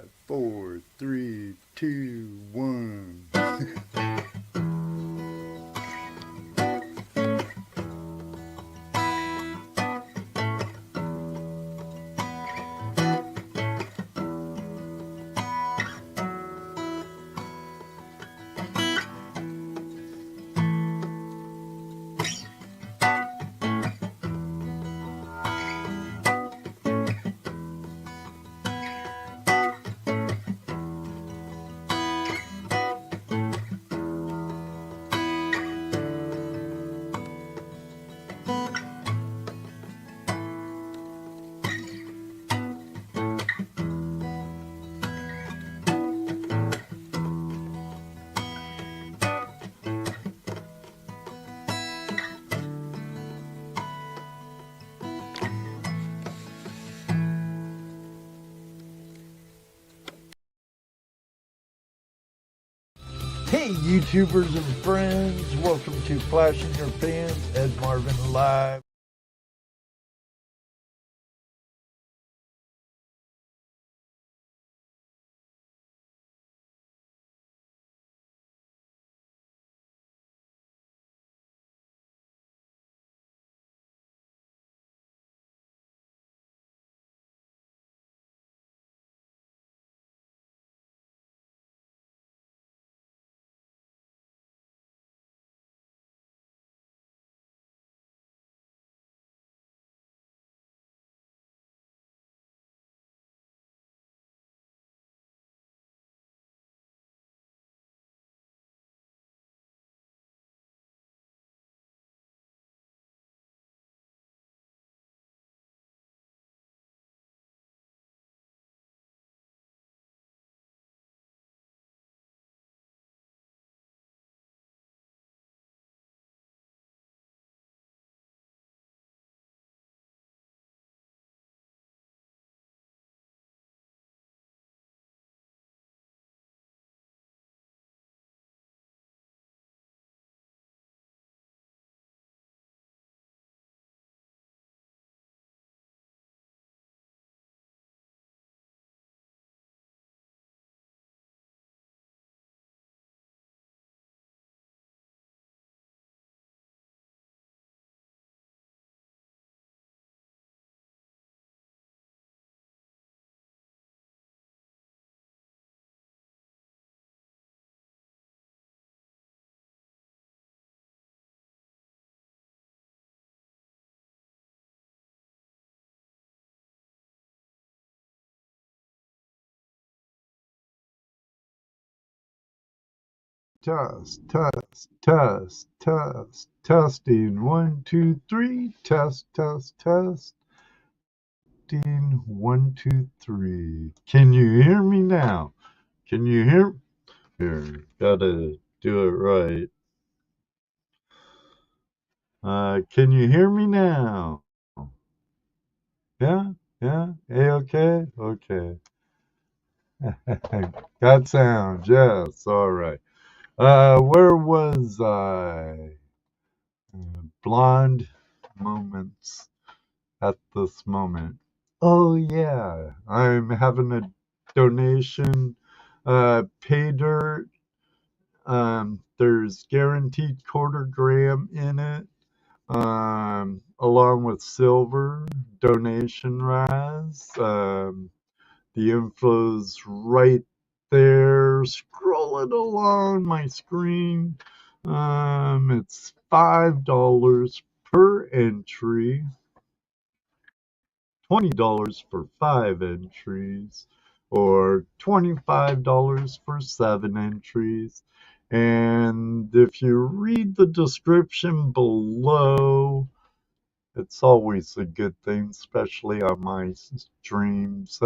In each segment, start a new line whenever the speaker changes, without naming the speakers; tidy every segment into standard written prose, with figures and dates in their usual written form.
5, 4, 3, 2, 1.
Hey YouTubers and friends, welcome to Flashing Your Pants as Marvin Live. Testing 1, 2, 3, testing 1, 2, 3. Can you hear me now? Can you hear? Here, gotta do it right. Can you hear me now? Yeah, okay, okay. Got sound, yes, all right. Where was I? Blonde moments at this moment. Oh yeah, I'm having a donation. Paydirt. There's guaranteed quarter gram in it. Along with silver donation Razz. The info's right there. Scrolling along my screen. It's $5 per entry. $20 for 5 entries, or $25 for 7 entries. And if you read the description below, it's always a good thing, especially on my streams.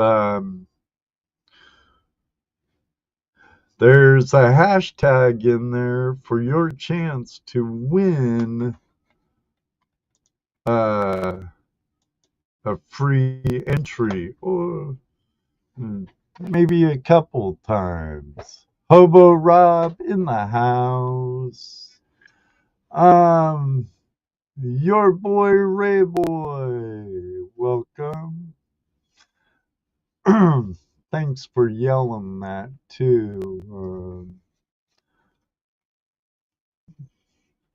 There's a hashtag in there for your chance to win a free entry, or maybe a couple times. Hobo Rob in the house. Your boy Ray Boy, welcome. thanks for yelling that too.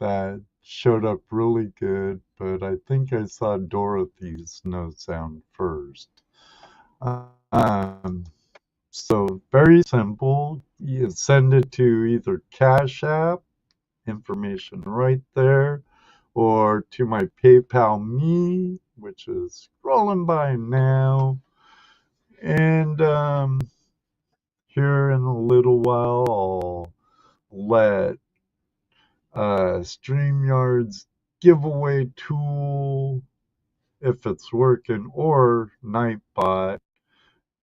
That showed up really good, but I think I saw Dorothy's no sound first. Um, so very simple. You send it to either Cash App, information right there, or to my PayPal me, which is scrolling by now. And here in a little while, I'll let StreamYard's giveaway tool, if it's working, or Nightbot,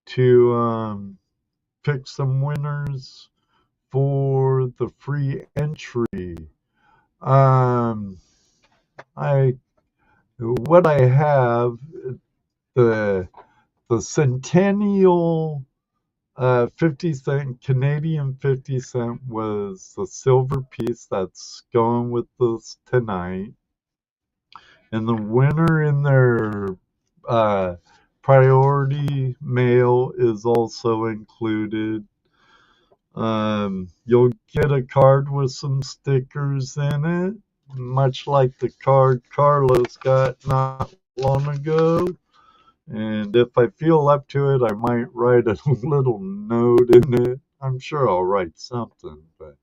to pick some winners for the free entry. Um, I what I have, the Centennial 50 cent Canadian 50 cent was the silver piece that's going with this tonight, and the winner in their uh, priority mail is also included. You'll get a card with some stickers in it, much like the card Carlos got not long ago. And if I feel up to it, I might write a little note in it. I'm sure I'll write something, but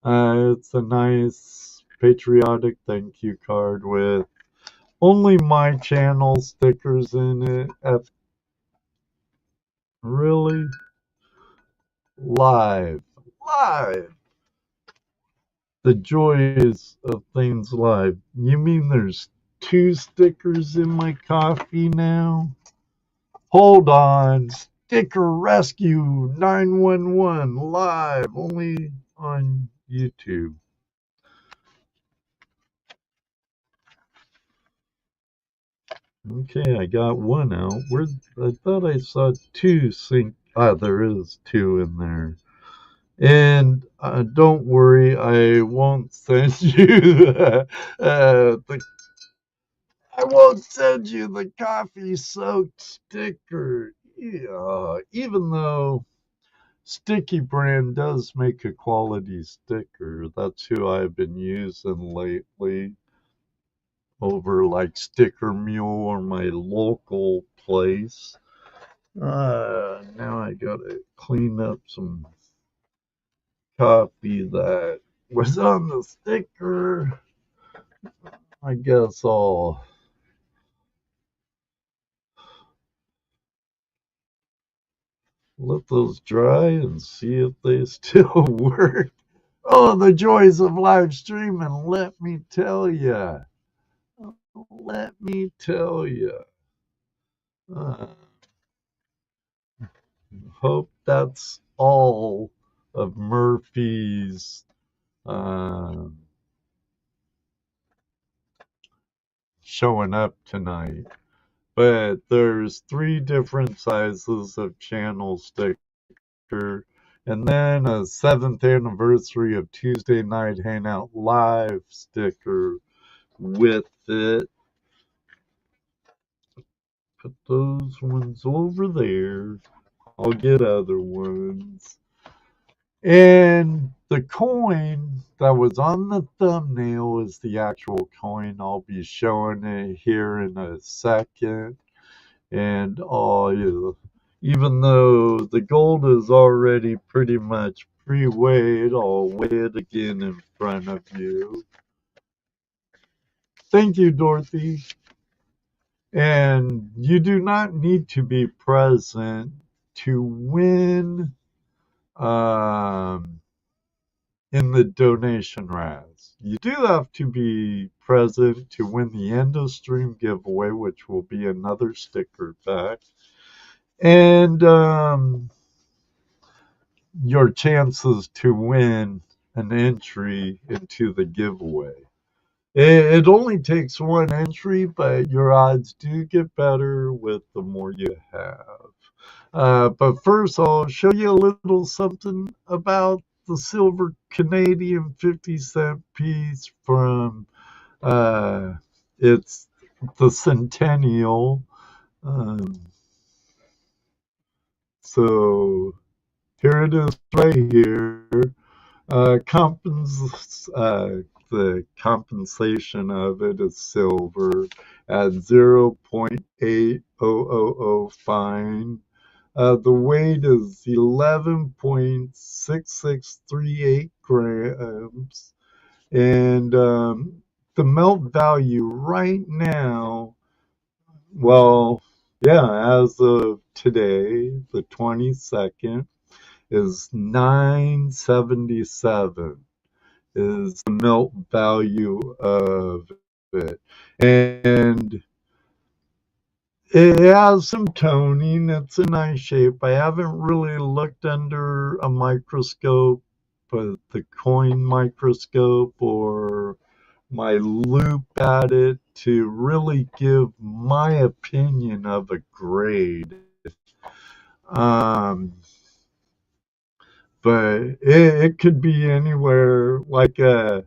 it's a nice patriotic thank you card with only my channel stickers in it. Really? Live. Live! The joys of things live. You mean there's 2 stickers in my coffee now? Hold on. Sticker Rescue 911 live only on YouTube. Okay, I got one out. I thought I saw 2 sync. Ah, there is 2 in there. And don't worry, I won't send you I won't send you the coffee soaked sticker. Yeah, even though Sticky Brand does make a quality sticker. That's who I've been using lately over like Sticker Mule or my local place. Now I gotta clean up some coffee that was on the sticker. I guess I'll let those dry and see if they still work. Oh, the joys of live streaming, let me tell you. Let me tell you. Uh, hope that's all of Murphy's uh, showing up tonight. But there's 3 different sizes of channel sticker, and then a 7th anniversary of Tuesday Night Hangout Live sticker with it. Put those ones over there. I'll get other ones. And the coin that was on the thumbnail is the actual coin. I'll be showing it here in a second. And even though the gold is already pretty much pre-weighed, I'll weigh it again in front of you. Thank you, Dorothy. And you do not need to be present to win in the donation Razz. You do have to be present to win the end of stream giveaway, which will be another sticker pack. And your chances to win an entry into the giveaway. It only takes 1 entry, but your odds do get better with the more you have. But first, I'll show you a little something about the silver Canadian 50-cent piece from it's the Centennial. So here it is right here. The compensation of it is silver at 0.8000 fine. The weight is 11.6638 grams. And the melt value right now, well, yeah, as of today, the 22nd, is 977 is the melt value of it. And it has some toning. It's a nice shape. I haven't really looked under a microscope, but the coin microscope or my loop at it to really give my opinion of a grade. Um, but it could be anywhere like about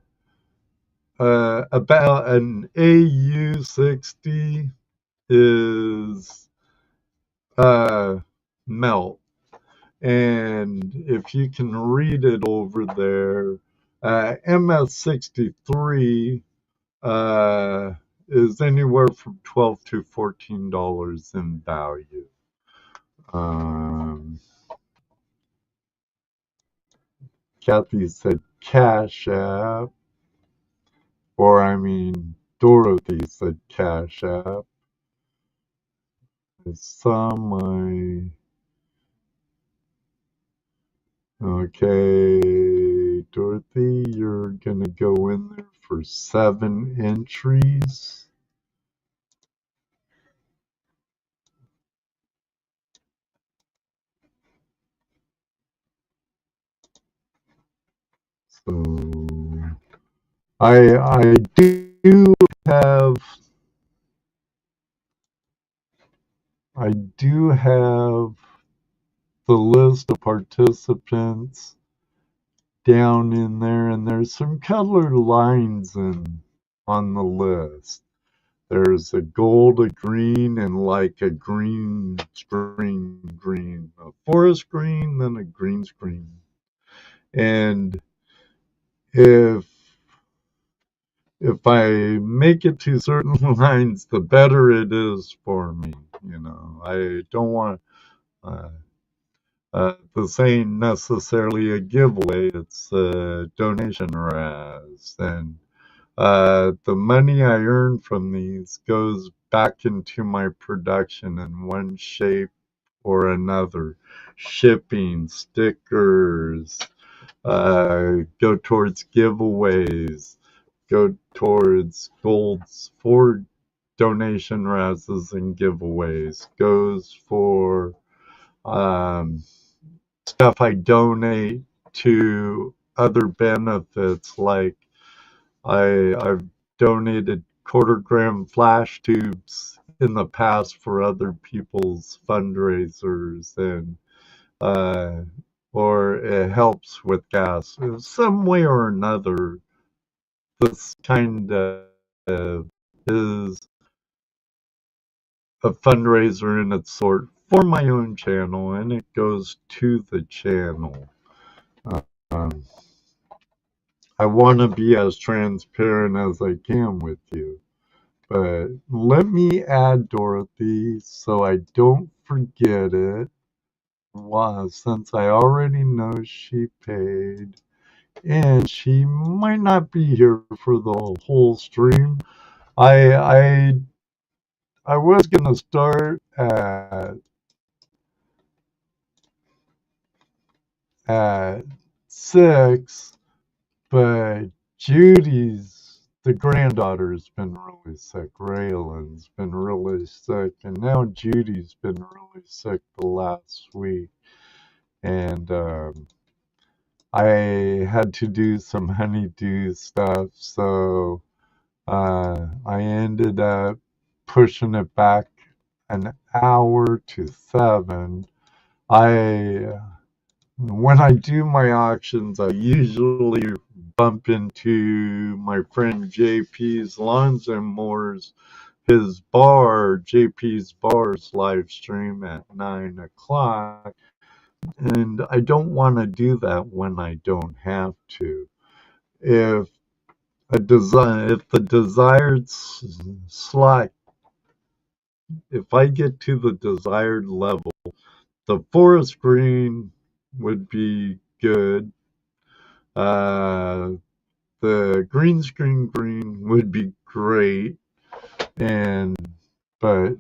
an AU60 is melt. And if you can read it over there, MS63 is anywhere from $12 to $14 in value. Kathy said Cash App, or I mean Dorothy said Cash App. I saw my. Okay, Dorothy, you're gonna go in there for 7 entries. So I do have the list of participants down in there, and there's some colored lines on the list. There's a gold, a green, and like a green, a forest green, then a green screen. And if I make it to certain lines, the better it is for me. You know, I don't want this ain't necessarily a giveaway. It's a donation Razz, and the money I earn from these goes back into my production in one shape or another. Shipping, stickers, go towards giveaways, go towards golds for donation Razzes and giveaways, goes for stuff I donate to other benefits, like I've donated quarter-gram flash tubes in the past for other people's fundraisers, and or it helps with gas. In some way or another, this kind of is a fundraiser in its sort for my own channel, and it goes to the channel. Um, I want to be as transparent as I can with you. But let me add Dorothy so I don't forget it. Wow, since I already know she paid. And she might not be here for the whole stream. I was gonna start at 6, but the granddaughter's been really sick. Raylan's been really sick, and now Judy's been really sick the last week. And I had to do some honeydew stuff, so I ended up pushing it back an hour to 7. When I do my auctions, I usually bump into my friend JP's Lawns and More's, his bar, JP's Bar's live stream at 9 o'clock. And I don't want to do that when I don't have to. If if the desired slot, if I get to the desired level, the forest green would be good. The green screen green would be great, and but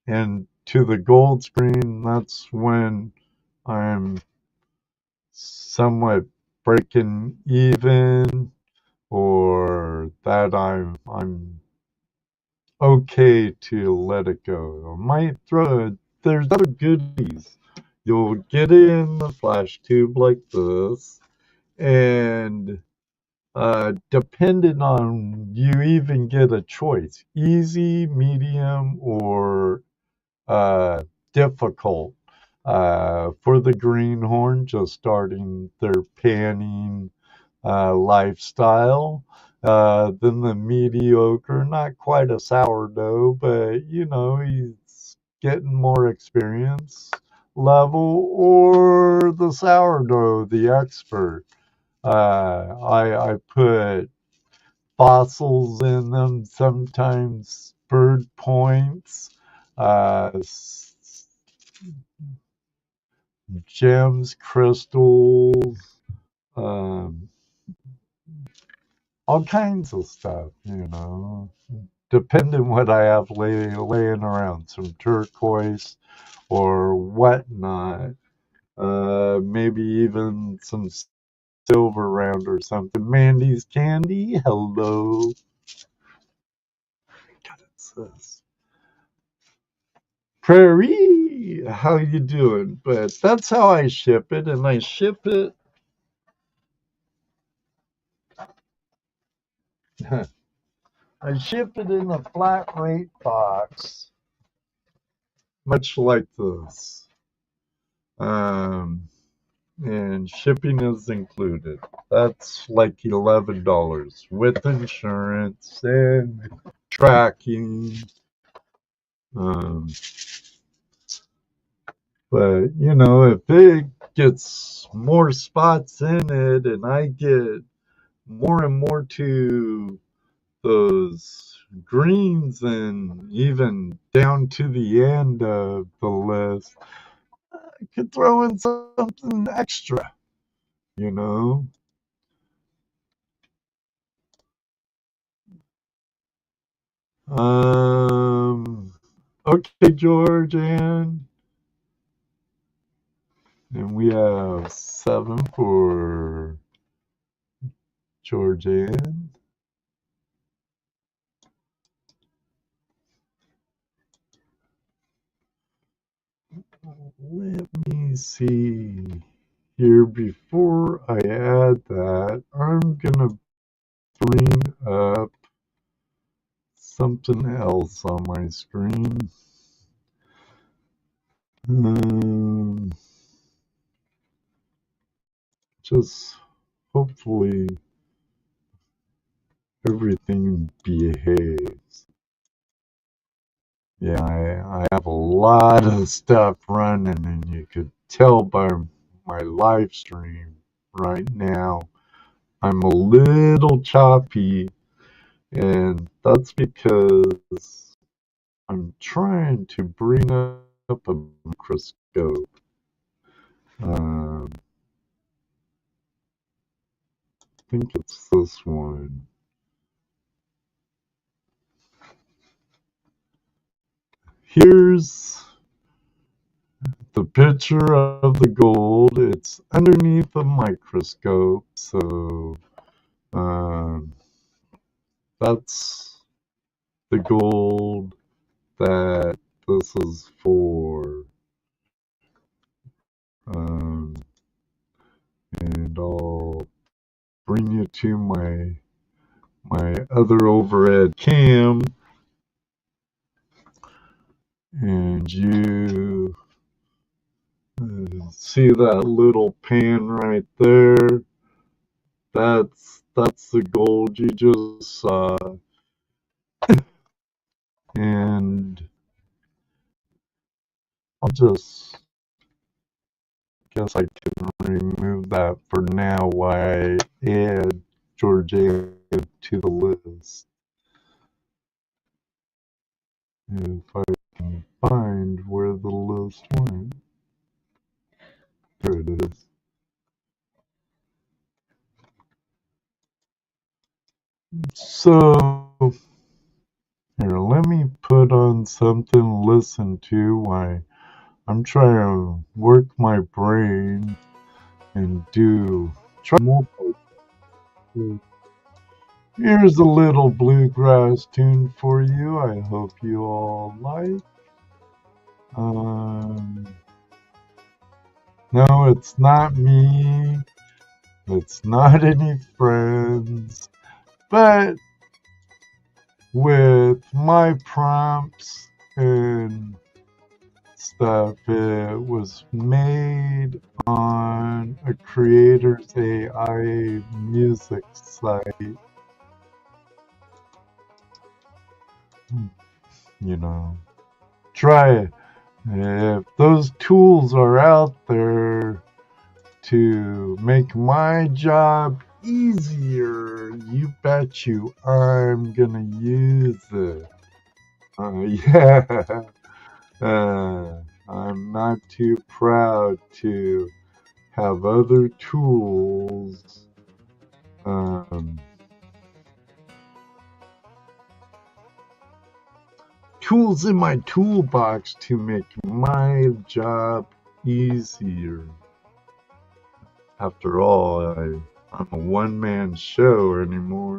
and to the gold screen, that's when I'm somewhat breaking even, or that I'm okay to let it go. I might throw it. There's other goodies. You'll get it in the flash tube like this, and depending on, you even get a choice: easy, medium, or uh, difficult. For the greenhorn, just starting their panning lifestyle. Then the mediocre, not quite a sourdough, but he's getting more experience level, or the sourdough, the expert. I put fossils in them, sometimes bird points, uh, gems, crystals, um, all kinds of stuff. Depending what I have laying around, some turquoise or whatnot, maybe even some silver round or something. Mandy's Candy, hello. God, it's this. Prairie, how you doing? But that's how I ship it, and I ship it. I ship it in a flat rate box, much like this. And shipping is included. That's like $11 with insurance and tracking. Um, but if it gets more spots in it, and I get more and more to those greens, and even down to the end of the list, I could throw in something extra, you know. Um, okay, Georgian. And we have 7 for Georgian. Let me see here. Before I add that, I'm going to bring up something else on my screen. Just hopefully everything behaves. Yeah, I have a lot of stuff running, and you could tell by my live stream right now I'm a little choppy, and that's because I'm trying to bring up a microscope. I think it's this one. Here's the picture of the gold. It's underneath a microscope, so um, that's the gold that this is for. Um, and I'll bring you to my other overhead cam, and you see that little pan right there. That's the gold you just saw. And I'll just guess I can remove that for now while I add Georgia to the list. If I can find where the list went. There it is. So, here, let me put on something to listen to while I'm trying to work my brain and try more. Here's a little bluegrass tune for you. I hope you all like. No, it's not me. It's not any friends. But with my prompts and stuff, it was made on a creator's AI music site. You know, try it. If those tools are out there to make my job easier, you bet you I'm gonna use it. Yeah. I'm not too proud to have other tools. Tools in my toolbox to make my job easier. After all, I'm a one-man show anymore.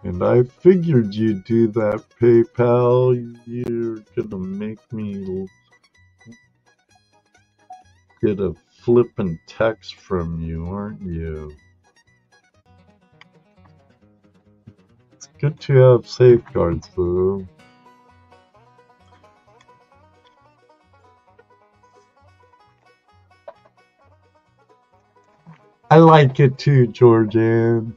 And I figured you'd do that, PayPal. You're gonna make me get a flippin' text from you, aren't you? It's good to have safeguards, though. I like it too, Georgian.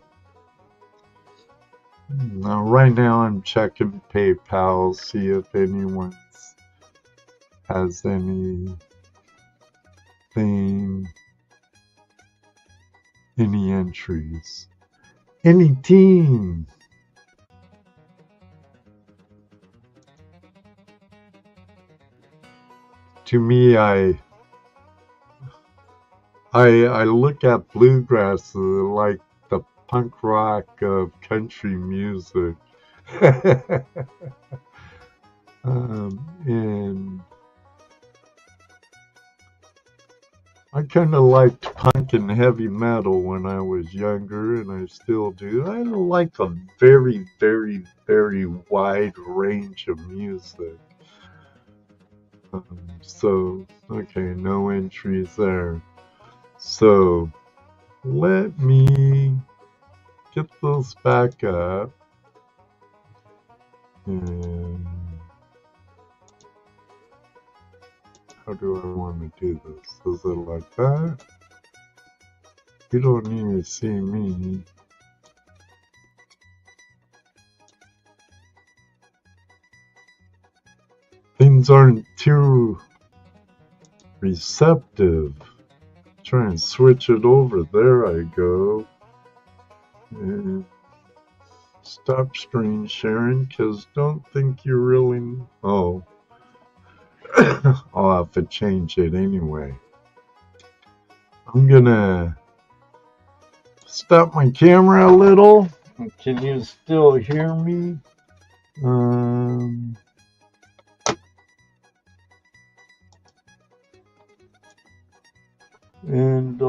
Now, right now, I'm checking PayPal, see if anyone has anything, any entries, any team. To me, I look at bluegrass like the punk rock of country music. And I kind of liked punk and heavy metal when I was younger, and I still do. I like a very, very, very wide range of music. So, okay, no entries there. So, let me get those back up. And how do I want to do this? Is it like that? You don't need to see me. Things aren't too receptive. Try and switch it over. There I go. And stop screen sharing, because don't think you really... Oh. I'll have to change it anyway. I'm gonna stop my camera a little. Can you still hear me? And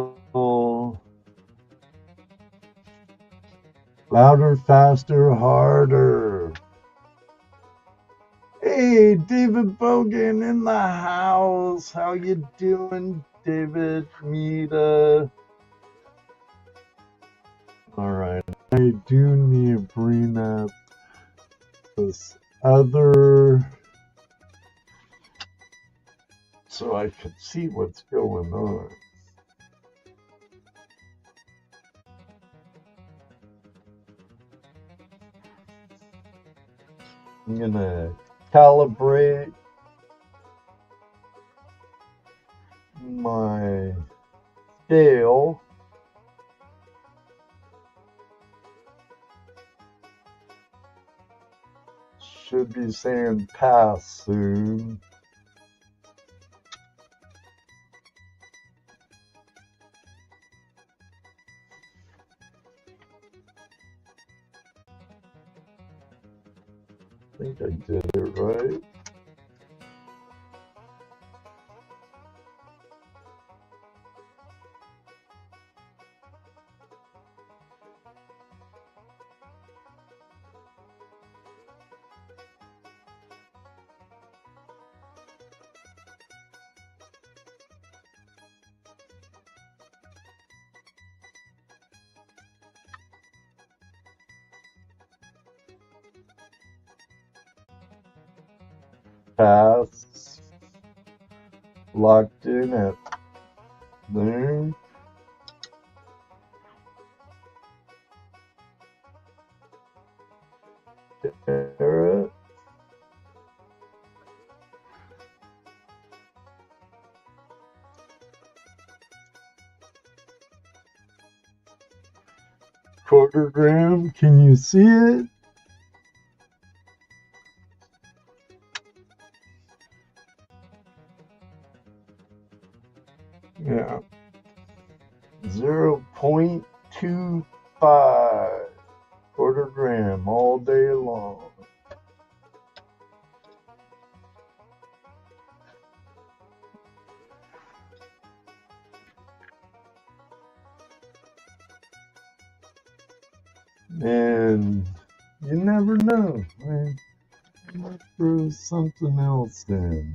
louder, faster, harder. Hey, David Bogan in the house. How you doing, David Mita? All right, I do need to bring up this other so I can see what's going on. I'm gonna calibrate my scale. Should be saying pass soon. I think I did it right. Pass. Locked in at there. Carrot. Quartergram, can you see it? Yeah. 0.25 quartergram all day long. And you never know. I might throw something else in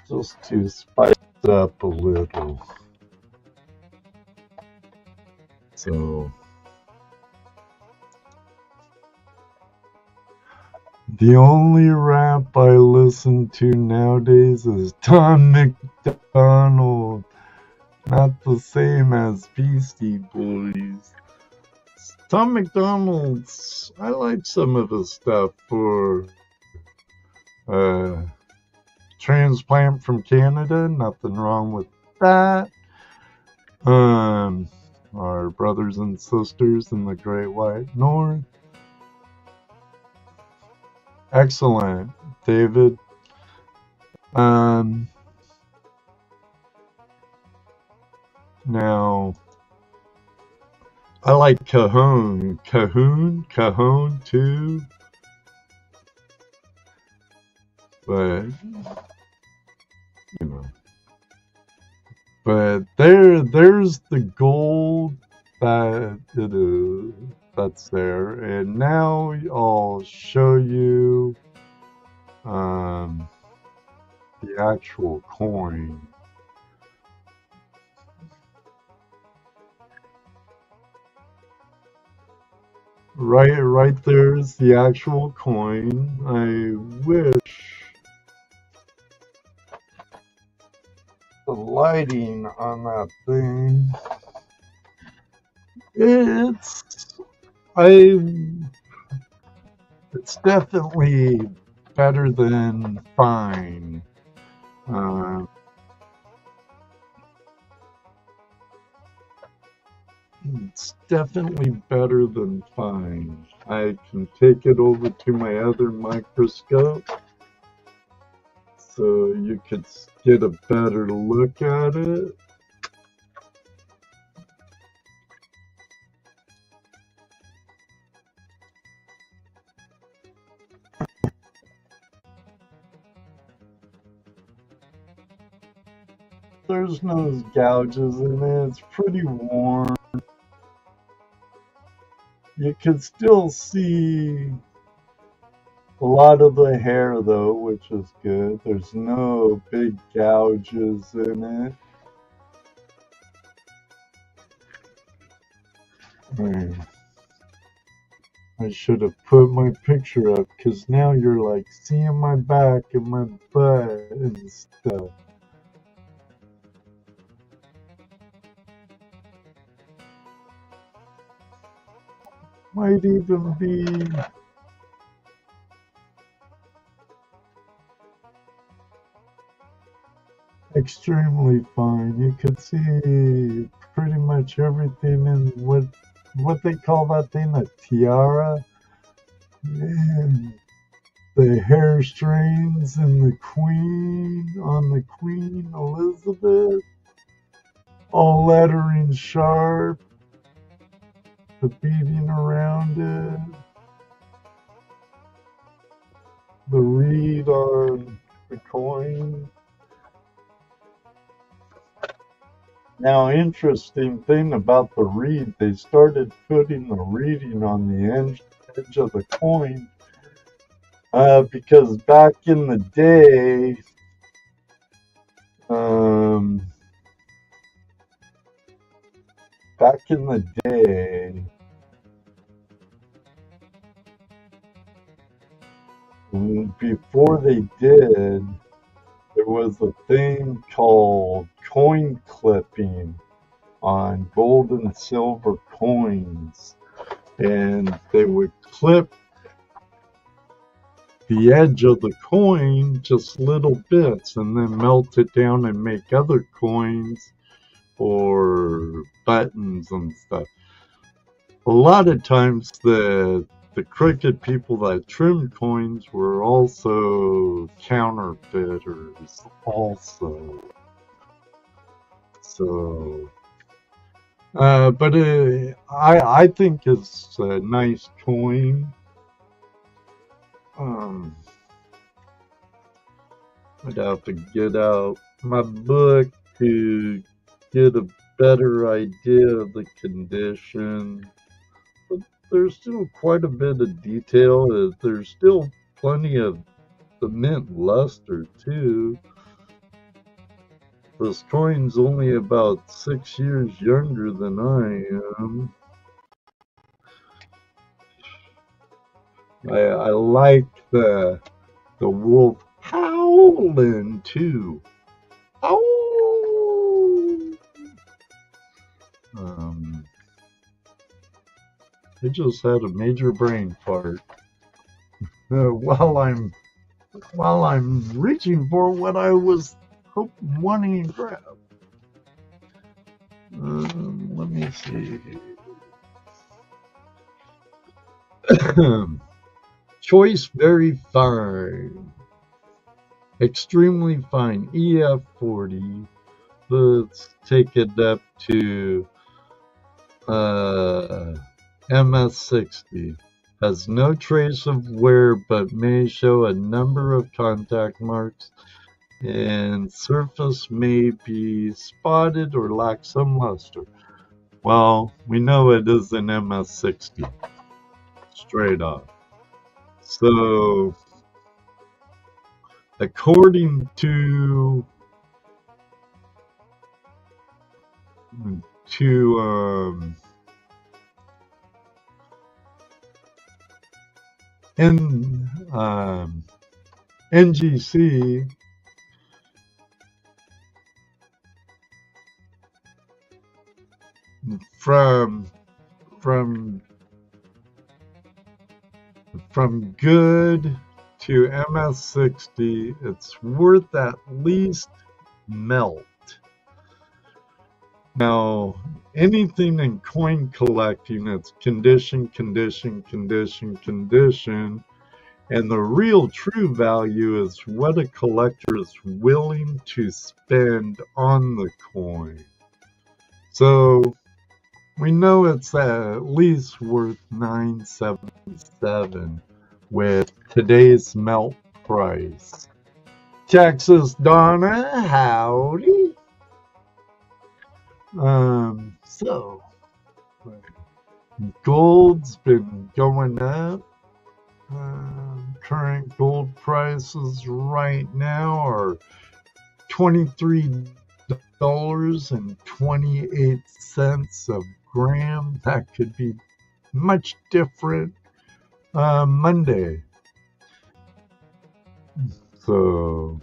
just to spice it up a little. So the only rap I listen to nowadays is Tom McDonald. Not the same as Beastie Boys. Tom McDonald's, I like some of his stuff for transplant from Canada. Nothing wrong with that. Our brothers and sisters in the Great White North. Excellent, David. Now, I like Cajon too. But, you know. But there's the gold that it is, that's there. And now I'll show you the actual coin. Right there's the actual coin. I wish the lighting on that thing. It's definitely better than fine. It's definitely better than fine. I can take it over to my other microscope so you could get a better look at it. There's no gouges in it. It's pretty warm. You can still see a lot of the hair though, which is good. There's no big gouges in it. I should have put my picture up because now you're like seeing my back and my butt and stuff. Might even be extremely fine. You could see pretty much everything in what they call that thing, a tiara, and the hair strings and the Queen on the Queen Elizabeth, all lettering sharp, the beading around it, the reed on the coin. Now, interesting thing about the reed, they started putting the reading on the edge of the coin because back in the day, before they did, there was a thing called coin clipping on gold and silver coins, and they would clip the edge of the coin just little bits and then melt it down and make other coins or buttons and stuff. A lot of times the crooked people that trim coins were also counterfeiters also. So but I think it's a nice coin. I'd have to get out my book to get a better idea of the condition. But there's still quite a bit of detail. There's still plenty of the mint luster too. This coin's only about 6 years younger than I am. I like the wolf howling too. Ow! I just had a major brain fart while I'm reaching for what I was wanting to grab. Let me see. Choice very fine. Extremely fine. EF40. Let's take it up to MS60. Has no trace of wear but may show a number of contact marks, and surface may be spotted or lack some luster. Well, we know it is an MS60. Straight up. So, according to NGC, from good to MS60, it's worth at least melt. Now, anything in coin collecting, it's condition, condition, condition, condition, and the real true value is what a collector is willing to spend on the coin. So we know it's at least worth $9.77 with today's melt price. Texas Donna, howdy. So gold's been going up. Current gold prices right now are $23.28 a gram. That could be much different Monday. So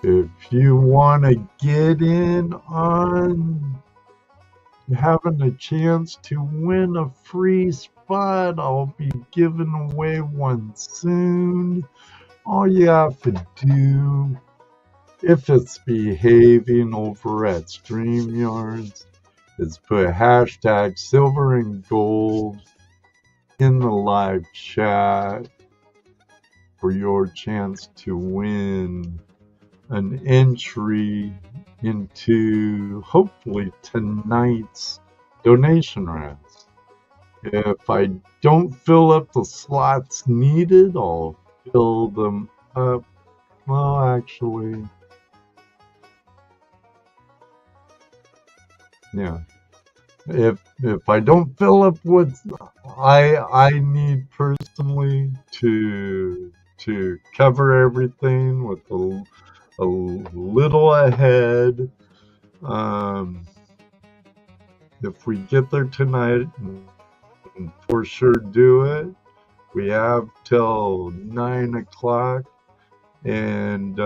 if you want to get in on having a chance to win a free spot, I'll be giving away one soon. All you have to do if it's behaving over at StreamYards, is put hashtag silver and gold in the live chat for your chance to win an entry into hopefully tonight's donation rounds. If I don't fill up the slots needed, I'll fill them up. Well, actually, yeah. If I don't fill up what I need personally to cover everything with a little ahead, if we get there tonight and for sure do it, we have till 9 o'clock, and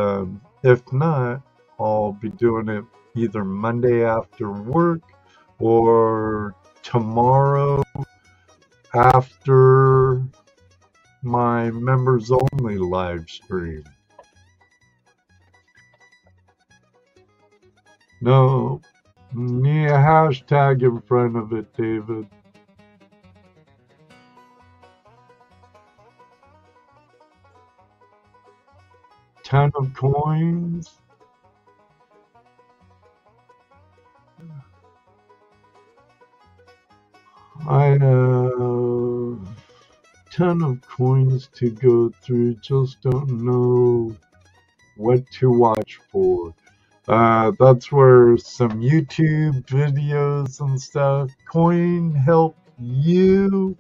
if not, I'll be doing it either Monday after work or tomorrow after my members only live stream. No, need a hashtag in front of it, David. Ton of coins. I have ton of coins to go through, just don't know what to watch for. That's where some YouTube videos and stuff. Coin help you.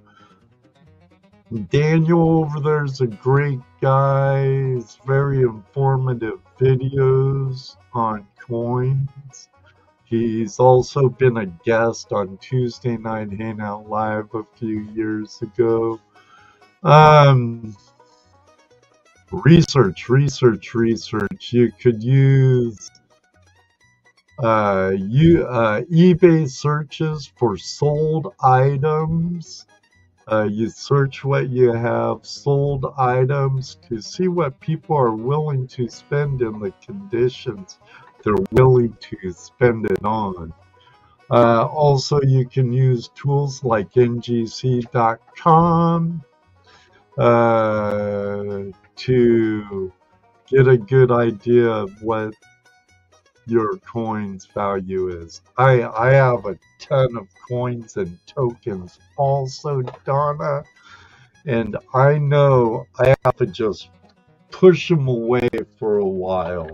Daniel over there's a great guy. It's very informative videos on coins. He's also been a guest on Tuesday Night Hangout Live a few years ago. Research. You could use eBay searches for sold items. You search what you have, sold items, to see what people are willing to spend in the conditions they're willing to spend it on. Also, you can use tools like ngc.com to get a good idea of what your coin's value is. I have a ton of coins and tokens also, Donna, and I know I have to just push them away for a while.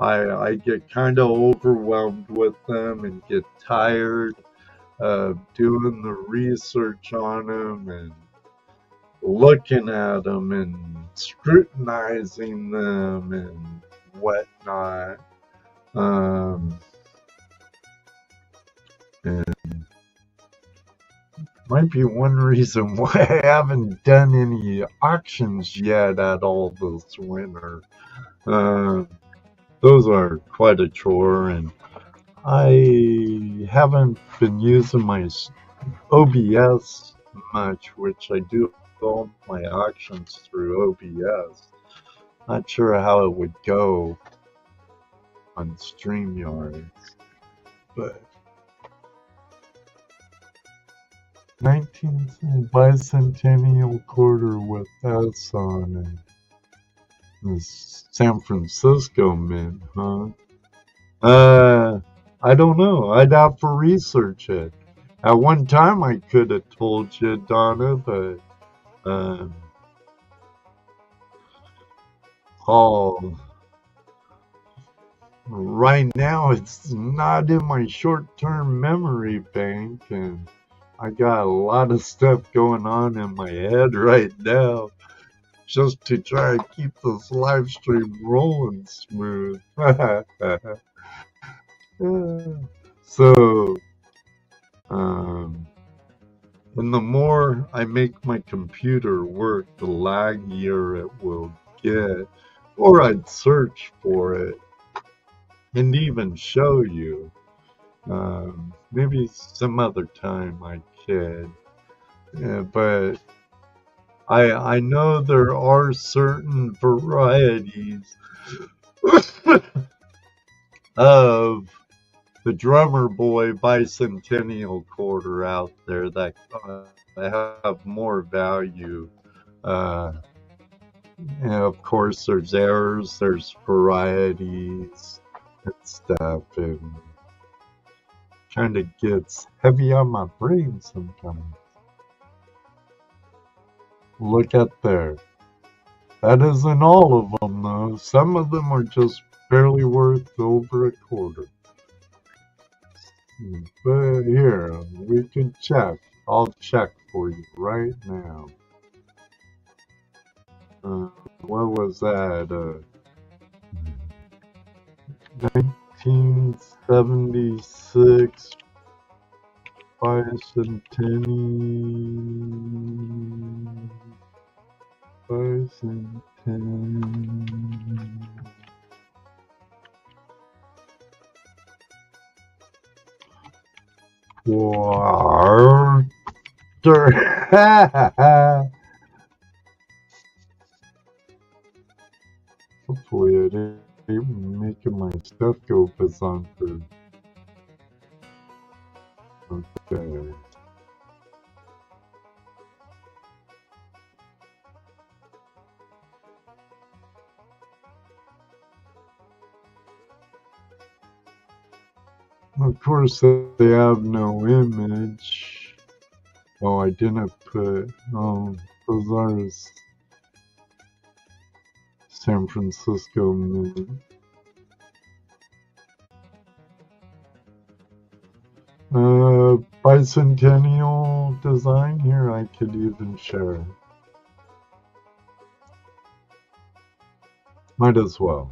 I get kind of overwhelmed with them and get tired of doing the research on them and looking at them and scrutinizing them and whatnot. And might be one reason why I haven't done any auctions yet at all this winter. Those are quite a chore, and I haven't been using my OBS much, which I do all my auctions through OBS. Not sure how it would go on StreamYards, but 19th bicentennial quarter with S on it. The San Francisco Mint, huh? I don't know. I'd have to research it. At one time, I could have told you, Donna, but right now it's not in my short-term memory bank, and I got a lot of stuff going on in my head right now, just to try to keep this live stream rolling smooth. So, and the more I make my computer work, the laggier it will get. Or I'd search for it and even show you. Maybe some other time I could. Yeah, but I know there are certain varieties of the Drummer Boy Bicentennial Quarter out there that have more value. And of course, there's errors, there's varieties and stuff, and kind of gets heavy on my brain sometimes. Look at there. That isn't all of them, though. Some of them are just barely worth over a quarter. But here, we can check. I'll check for you right now. What was that? 1976 Bicentennial. Hopefully it ain't making my stuff go bazonker. Okay. Of course, they have no image. Oh, I didn't put. Oh, those are San Francisco Mint. Bicentennial design here, I could even share it. Might as well.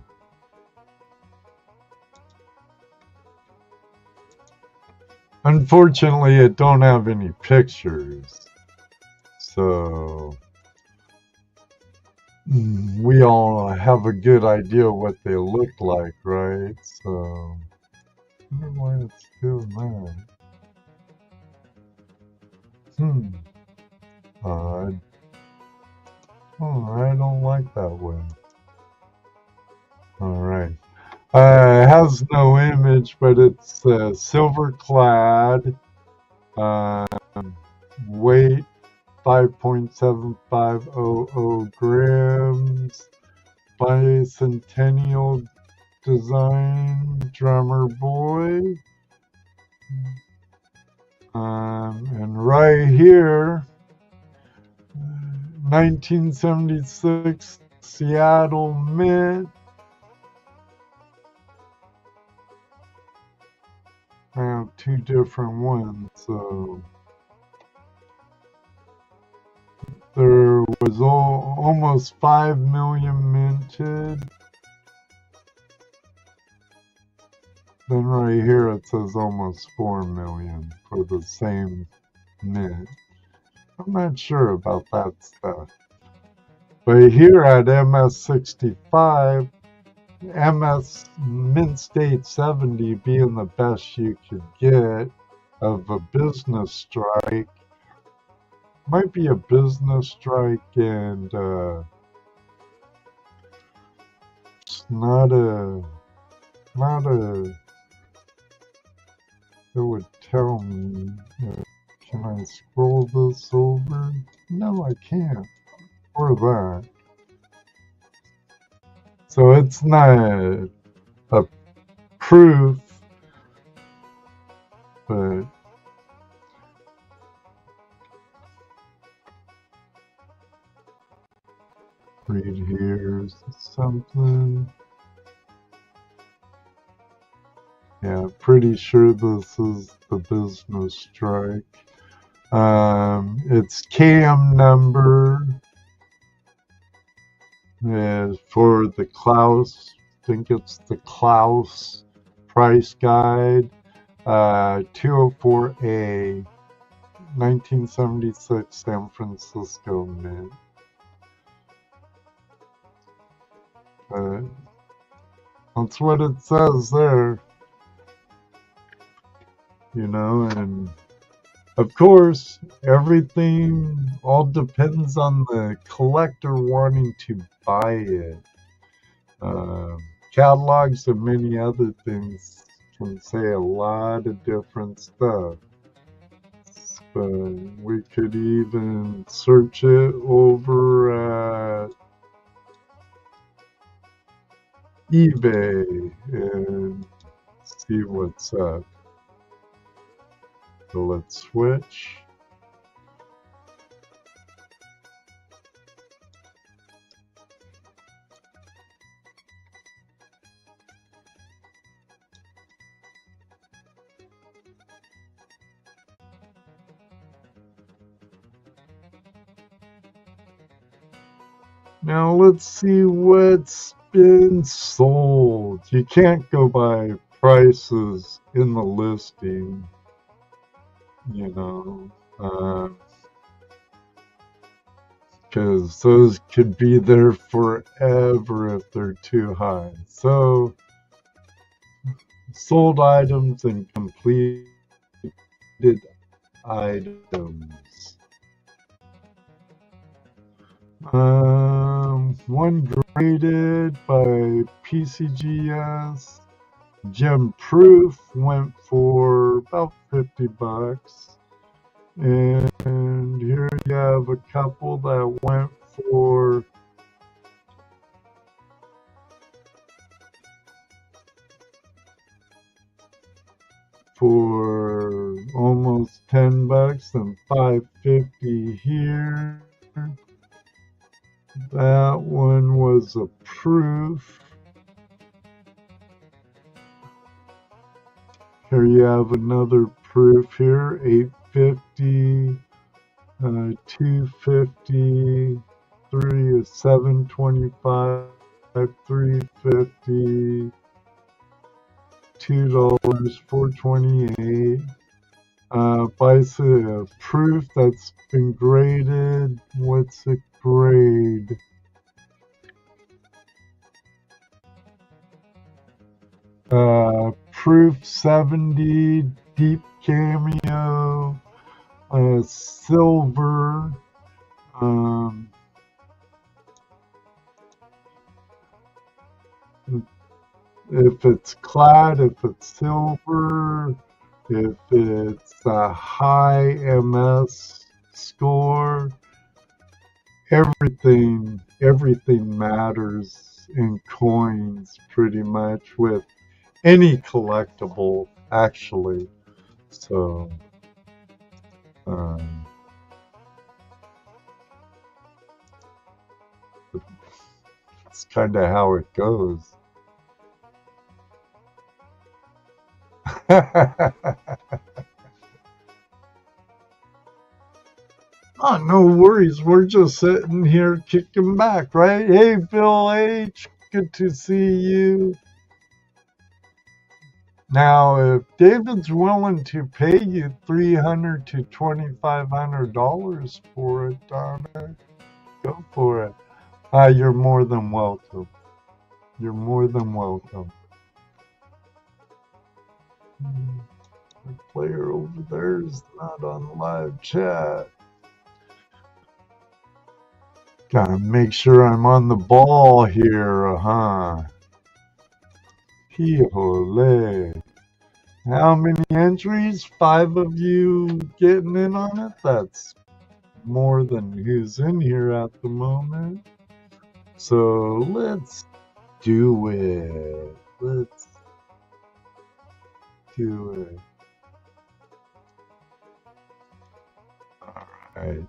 Unfortunately, it don't have any pictures, so we all have a good idea what they look like, right? So, I wonder why it's doing that. Odd. Oh, I don't like that one. Alright. It has no image, but it's silver clad. Weight 5.7500 grams. Bicentennial design. Drummer Boy. And right here, 1976 Seattle Mint. I have two different ones, so there was almost 5 million minted. Then right here it says almost 4 million for the same mint. I'm not sure about that stuff. But here at MS65, MS Mint State 70 being the best you could get of a business strike. Might be a business strike and it's not a it would tell me. Can I scroll this over? No, I can't. Or that. So it's not a proof, but read here's something. Yeah, pretty sure this is the business strike. Its KM number is for the Klaus. I think it's the Klaus price guide. 204A, 1976 San Francisco Mint. That's what it says there. You know, and of course, everything all depends on the collector wanting to buy it. catalogs and many other things can say a lot of different stuff. But we could even search it over at eBay and see what's up. So let's switch. Now let's see what's been sold. You can't go by prices in the listing, you know, because those could be there forever if they're too high. So, sold items and completed items. One graded by PCGS. Gem Proof went for about $50. And here you have a couple that went for almost $10 and $5.50 here. That one was a proof. Here you have another proof here, $8.50, $2.50, 3 is $7.25, $3.50, $2, $4.28. Buys a proof that's been graded. What's it grade? Proof 70, deep cameo, silver. If it's clad, if it's silver, if it's a high MS score, everything matters in coins pretty much with any collectible actually. So it's kind of how it goes. Oh, no worries. We're just sitting here kicking back, right? Hey, Bill H. Good to see you. Now, if David's willing to pay you $300 to $2,500 for it, Donna, go for it. You're more than welcome. You're more than welcome. The player over there is not on live chat. Gotta make sure I'm on the ball here, huh? Híjole. How many entries? 5 of you getting in on it? That's more than who's in here at the moment. So let's do it. Let's do it. Alright.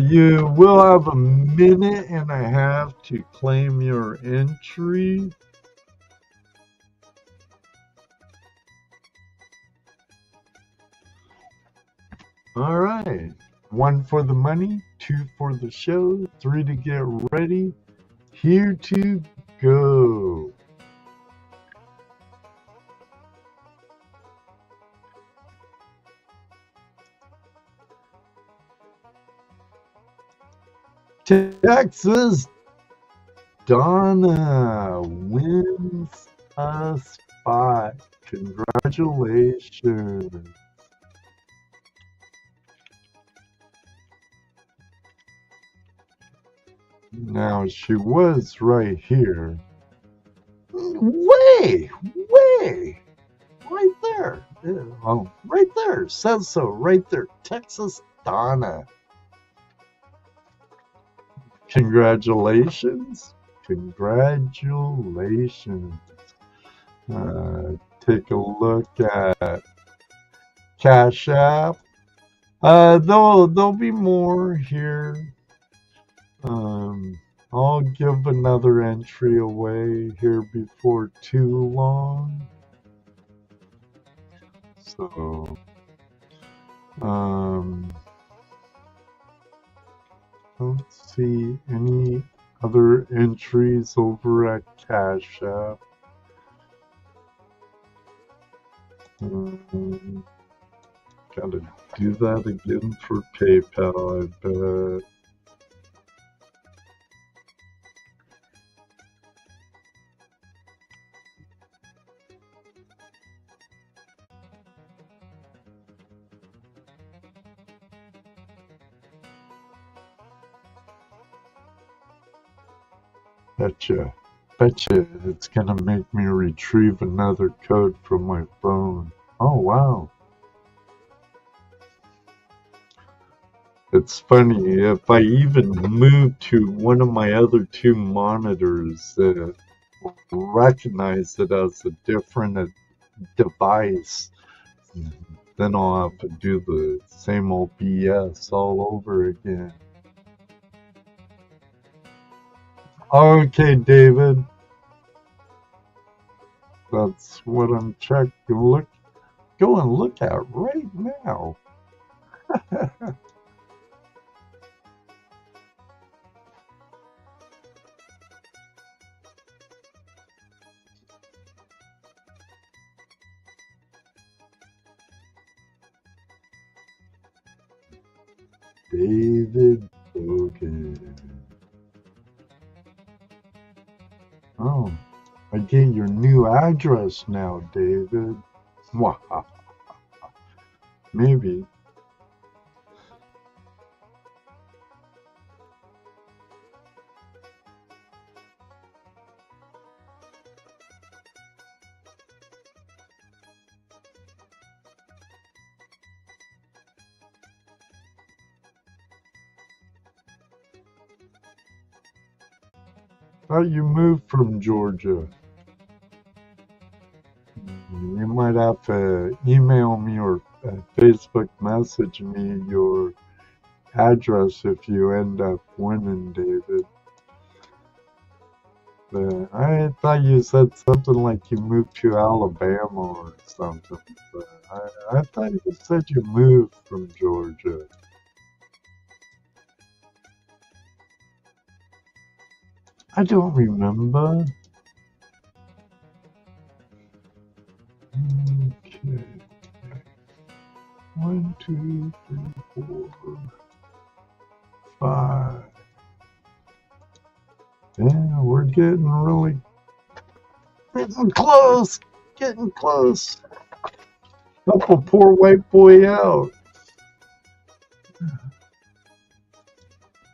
You will have a minute and a half to claim your entry. All right. 1 for the money, 2 for the show, 3 to get ready. Here to go. Texas Donna wins a spot. Congratulations. Now, she was right here. way, right there. Oh, right there. Says so, right there. Texas Donna. Congratulations. Congratulations. Take a look at Cash App. There'll be more here. I'll give another entry away here before too long. So, don't see any other entries over at Cash App. Gotta do that again for PayPal, I bet. Betcha it's gonna make me retrieve another code from my phone. Oh wow. It's funny, if I even move to one of my other two monitors, it will recognize it as a different device. Then I'll have to do the same old BS all over again. Okay, David. That's what I'm checking. Go and look at right now. David Bogan. Oh, I get your new address now, David. Maybe. Thought you moved from Georgia. You might have to email me or Facebook message me your address if you end up winning, David. But I thought you said something like you moved to Alabama or something. But I thought you said you moved from Georgia. I don't remember. Okay. 1, 2, 3, 4, 5. Yeah, we're getting close. Getting close. Help a poor white boy out.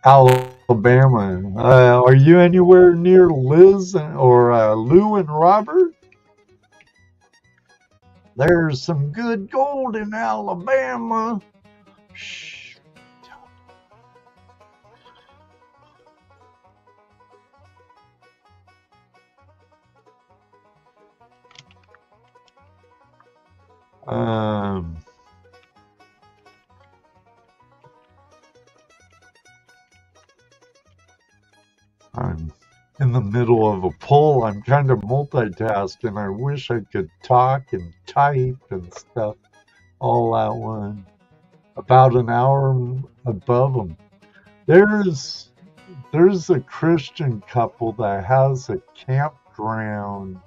Alabama. Are you anywhere near Liz or Lou and Robert? There's some good gold in Alabama. Shh. I'm in the middle of a poll. I'm kind of multitasking. I wish I could talk and type and stuff all at once. About an hour above them. There's a Christian couple that has a campground,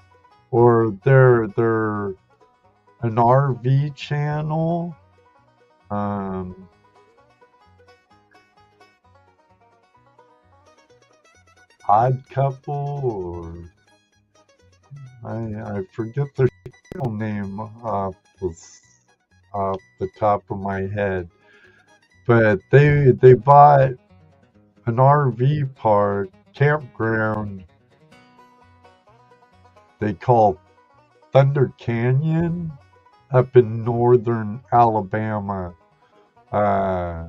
or they're an RV channel. Odd Couple, or I forget their channel name off the top of my head, but they bought an RV park campground they call Thunder Canyon up in northern Alabama. I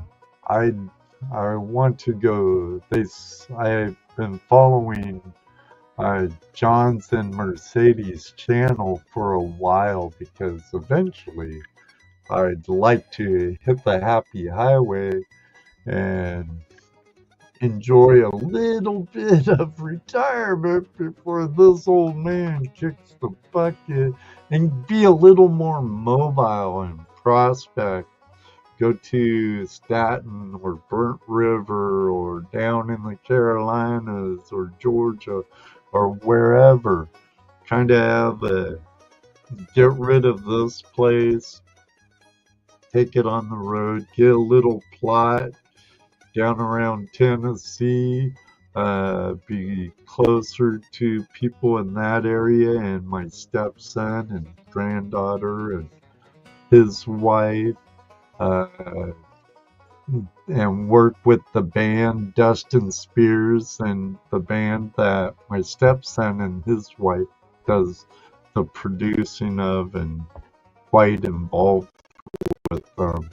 I want to go. I've been following John's and Mercedes channel for a while because eventually I'd like to hit the happy highway and enjoy a little bit of retirement before this old man kicks the bucket and be a little more mobile and prospect. Go to Staten or Burnt River or down in the Carolinas or Georgia or wherever. Kind of have a get rid of this place, take it on the road, get a little plot down around Tennessee, be closer to people in that area and my stepson and granddaughter and his wife, uh, and work with the band Dustin Spears and the band that my stepson and his wife does the producing of and quite involved with them.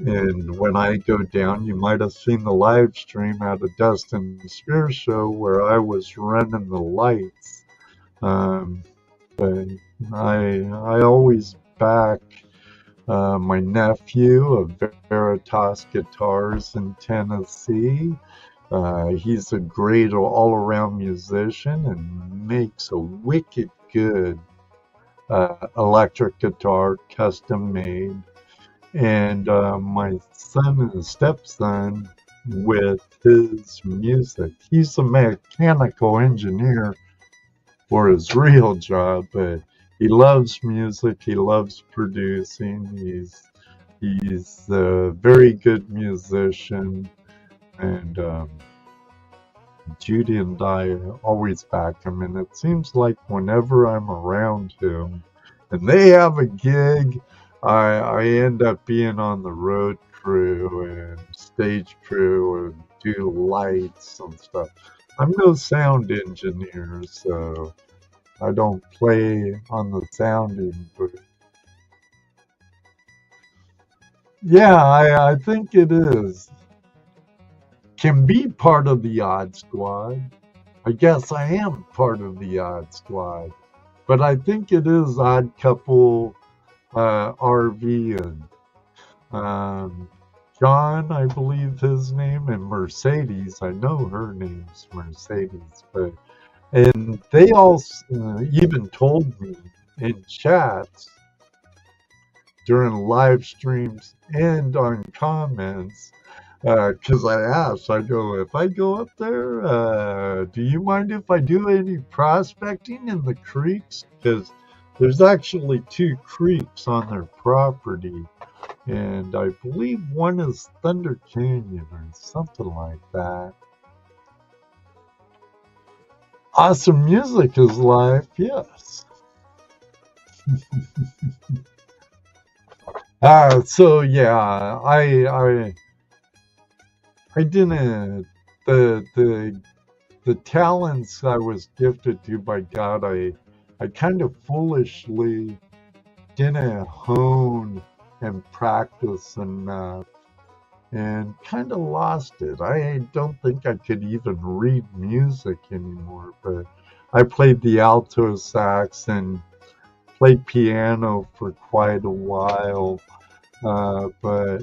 And when I go down, you might have seen the live stream at a Dustin Spears show where I was running the lights. But I always back my nephew of Veritas Guitars in Tennessee. He's a great all-around musician and makes a wicked good electric guitar, custom made. And my son and stepson with his music. He's a mechanical engineer for his real job, but he loves music. He loves producing. He's a very good musician, and Judy and I always back him. And it seems like whenever I'm around him, and they have a gig, I end up being on the road crew and stage crew and do lights and stuff. I'm no sound engineer, so I don't play on the sounding, but yeah, I think it is. Can be part of the odd squad. I guess I am part of the odd squad, but I think it is Odd Couple, RV and John, I believe his name, and Mercedes. I know her name's Mercedes, but and they all even told me in chats during live streams and on comments, because I asked, I go, if I go up there, do you mind if I do any prospecting in the creeks? Because there's actually 2 creeks on their property, and I believe one is Thunder Canyon or something like that. Awesome music is life, yes. So yeah, I didn't the talents I was gifted to by God. I kind of foolishly didn't hone and practice enough, and kind of lost it. I don't think I could even read music anymore, but I played the alto sax and played piano for quite a while, but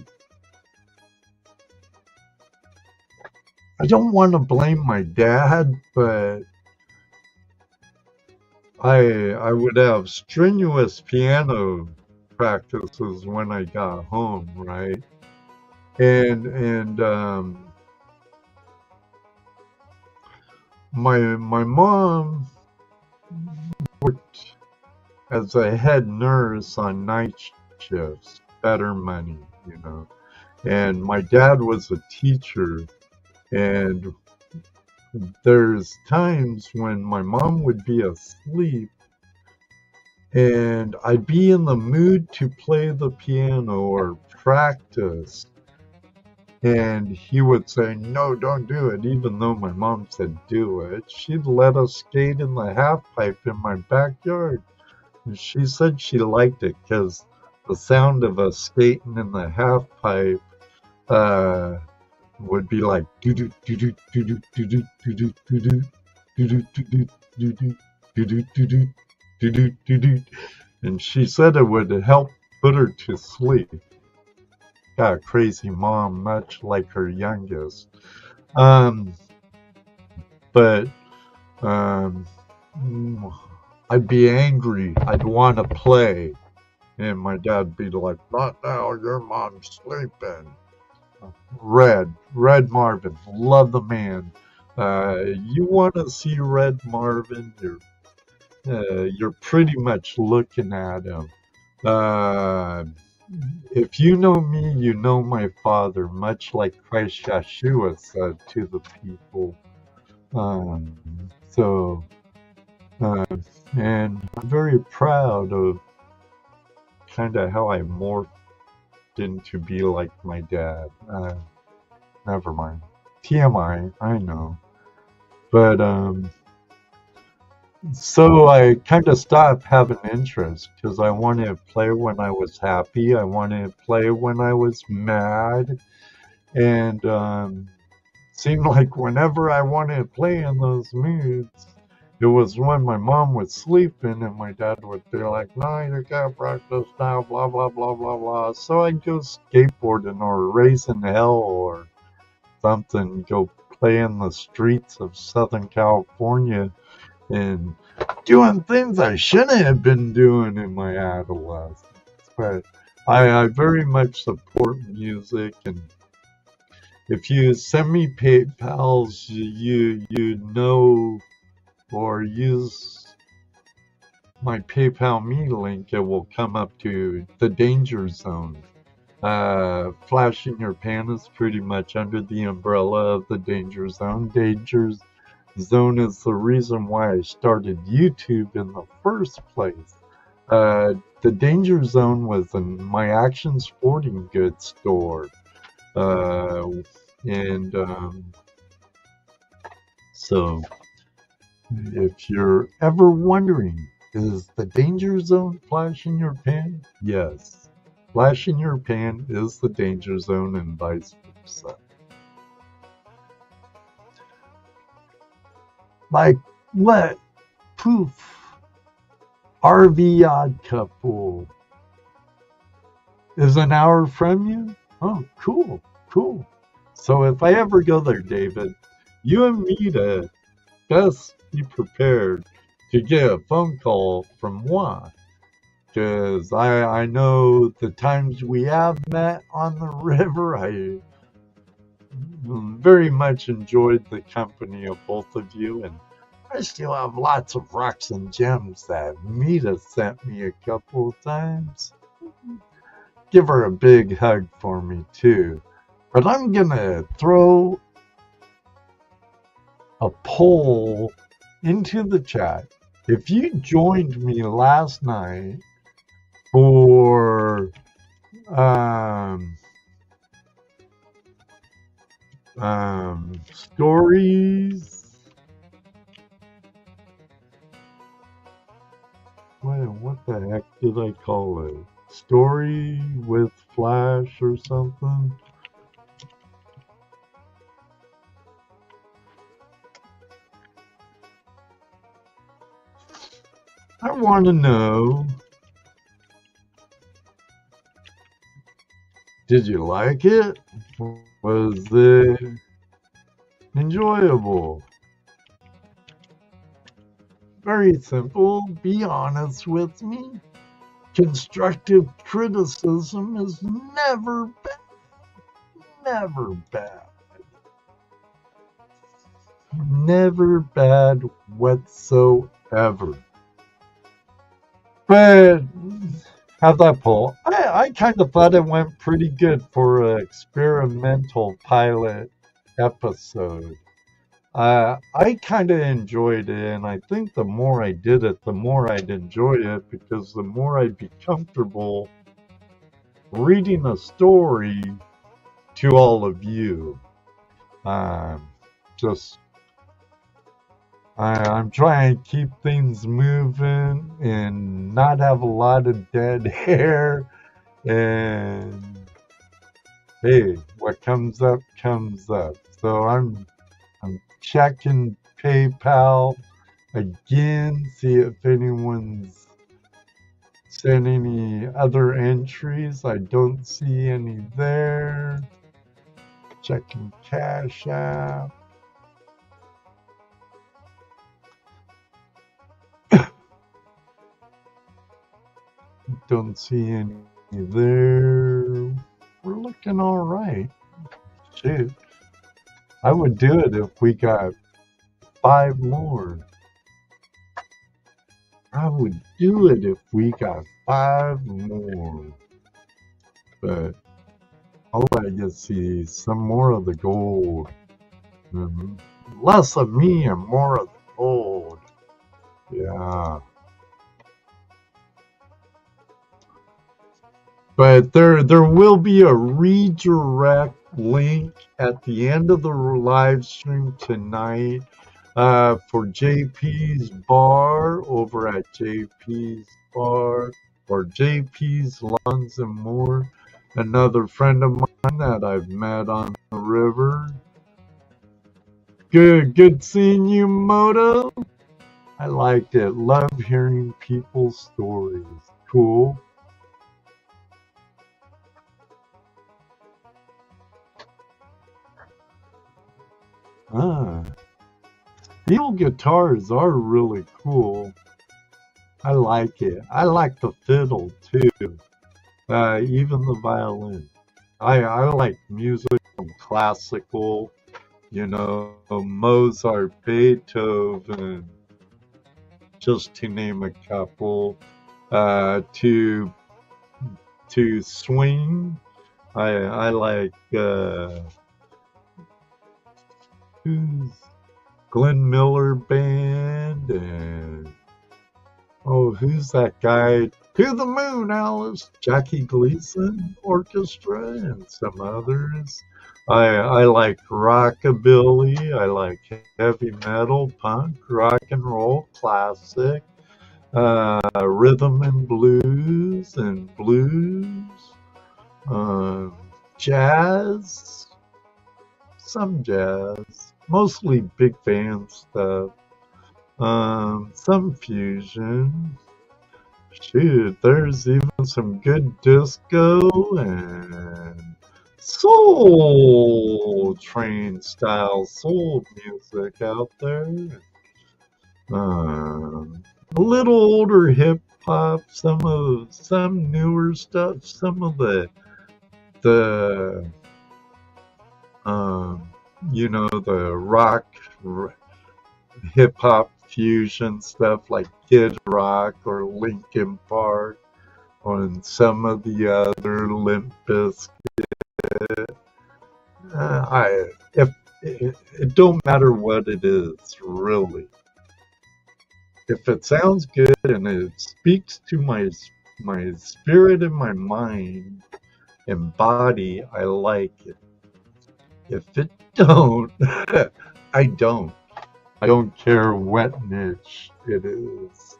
I don't want to blame my dad, but I would have strenuous piano practices when I got home, right? And my mom worked as a head nurse on night shifts, better money, you know. And my dad was a teacher, and there's times when my mom would be asleep and I'd be in the mood to play the piano or practice. And he would say, no, don't do it, even though my mom said do it. She'd let us skate in the half pipe in my backyard. And she said she liked it because the sound of us skating in the half pipe would be like doo doo doo doo doo doo doo doo doo doo doo doo doo doo doo doo doo doo. And she said it would help put her to sleep. Got a crazy mom, much like her youngest. But I'd be angry. I'd want to play. And my dad'd be like, not now, your mom's sleeping. Red Marvin, love the man. You want to see Red Marvin? You're pretty much looking at him. If you know me, you know my father, much like Christ Yeshua said to the people. And I'm very proud of kind of how I morphed into be like my dad. Never mind. TMI, I know. But, so I kind of stopped having interest because I wanted to play when I was happy. I wanted to play when I was mad. And seemed like whenever I wanted to play in those moods, it was when my mom was sleeping and my dad would be like, no, you can't practice now, blah, blah, blah, blah, blah. So I'd go skateboarding or raising hell or something, go play in the streets of Southern California and doing things I shouldn't have been doing in my adolescence. But I very much support music, and if you send me PayPals, you know, or use my PayPal me link, it will come up to the danger zone. Flashing your pan is pretty much under the umbrella of the danger zone. Danger zone is the reason why I started YouTube in the first place. The danger zone was in my Action Sporting Goods store. So if you're ever wondering, is the danger zone flash in your pan? Yes. Flash in your pan is the danger zone and vice versa. Like, what? Poof. RV Odd Couple is an hour from you? Oh, cool. So if I ever go there, David, you and me to best be prepared to get a phone call from moi. Because I know the times we have met on the river, I very much enjoyed the company of both of you, and I still have lots of rocks and gems that Mita sent me a couple of times. Give her a big hug for me too. But I'm gonna throw a poll into the chat. If you joined me last night for stories, what the heck did I call it? Story with Flash or something? I want to know, did you like it? Was it enjoyable? Very simple. Be honest with me. Constructive criticism is never bad. Never bad. Never bad whatsoever. But have that poll. I kind of thought it went pretty good for an experimental pilot episode. I kind of enjoyed it, and I think the more I did it, the more I'd enjoy it, because the more I'd be comfortable reading a story to all of you. Just I'm trying to keep things moving and not have a lot of dead hair. And hey, what comes up comes up. So I'm checking PayPal again, see if anyone's sent any other entries. I don't see any there. Checking Cash App. Don't see any there. We're looking all right. Shoot. I would do it if we got 5 more. I would do it if we got 5 more. But I'll let you see some more of the gold. Less of me and more of the gold. Yeah. But there will be a redirect link at the end of the live stream tonight for JP's Bar over at JP's Bar or JP's Lawns and More. Another friend of mine that I've met on the river. Good seeing you, Moto. I liked it. Love hearing people's stories. Cool. Steel guitars are really cool. I like it. I like the fiddle too. Even the violin. I like music from classical, Mozart, Beethoven, just to name a couple. To swing, I like who's Glenn Miller Band and who's that guy? To the Moon, Alice, Jackie Gleason Orchestra, and some others. I like rockabilly. I like heavy metal, punk, rock and roll, classic, rhythm and blues, jazz, some jazz, mostly big band stuff, some fusion. Shoot, there's even some good disco and soul train style soul music out there. A little older hip hop, some newer stuff, some of the the rock hip hop fusion stuff like Kid Rock or Linkin Park, and some of the other Limp Bizkit. It don't matter what it is, really. If it sounds good and it speaks to my spirit and my mind and body, I like it. If it don't, I don't. I don't care what niche it is.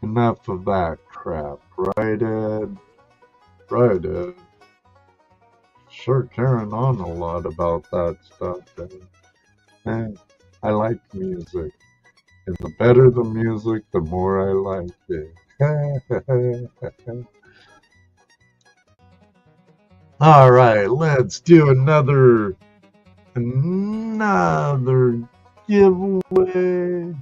Enough of that crap, right, Ed? Right, Ed. Sure carrying on a lot about that stuff, Ed. I like music. And the better the music, the more I like it. All right, let's do another giveaway.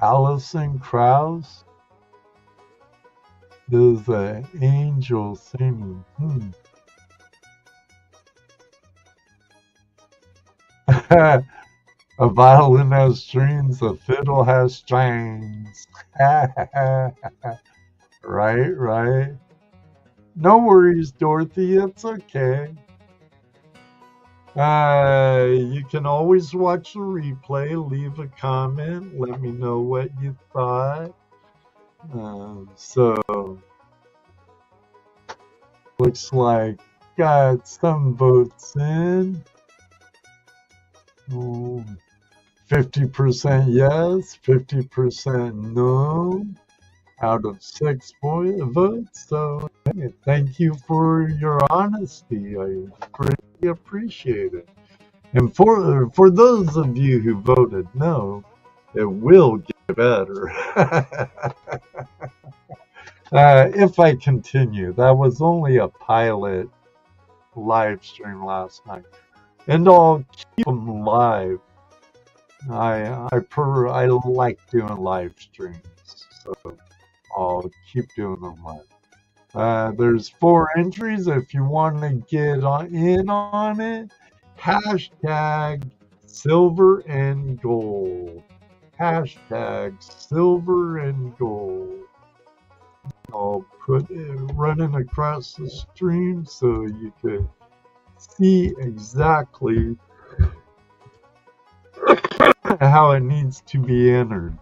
Allison Krause is an angel singing. A violin has strings, a fiddle has strings. Right. No worries, Dorothy, it's okay. You can always watch the replay, leave a comment, let me know what you thought. So, looks like got some votes in. 50% yes, 50% no, out of 6 votes. So, hey, thank you for your honesty. I greatly appreciate it. And for those of you who voted no, it will get better. If I continue, that was only a pilot live stream last night, and I'll keep them live. I like doing live streams, so I'll keep doing them live. There's 4 entries. If you want to get in on it, hashtag silver and gold. Hashtag silver and gold. I'll put it running across the stream so you could see exactly how it needs to be entered.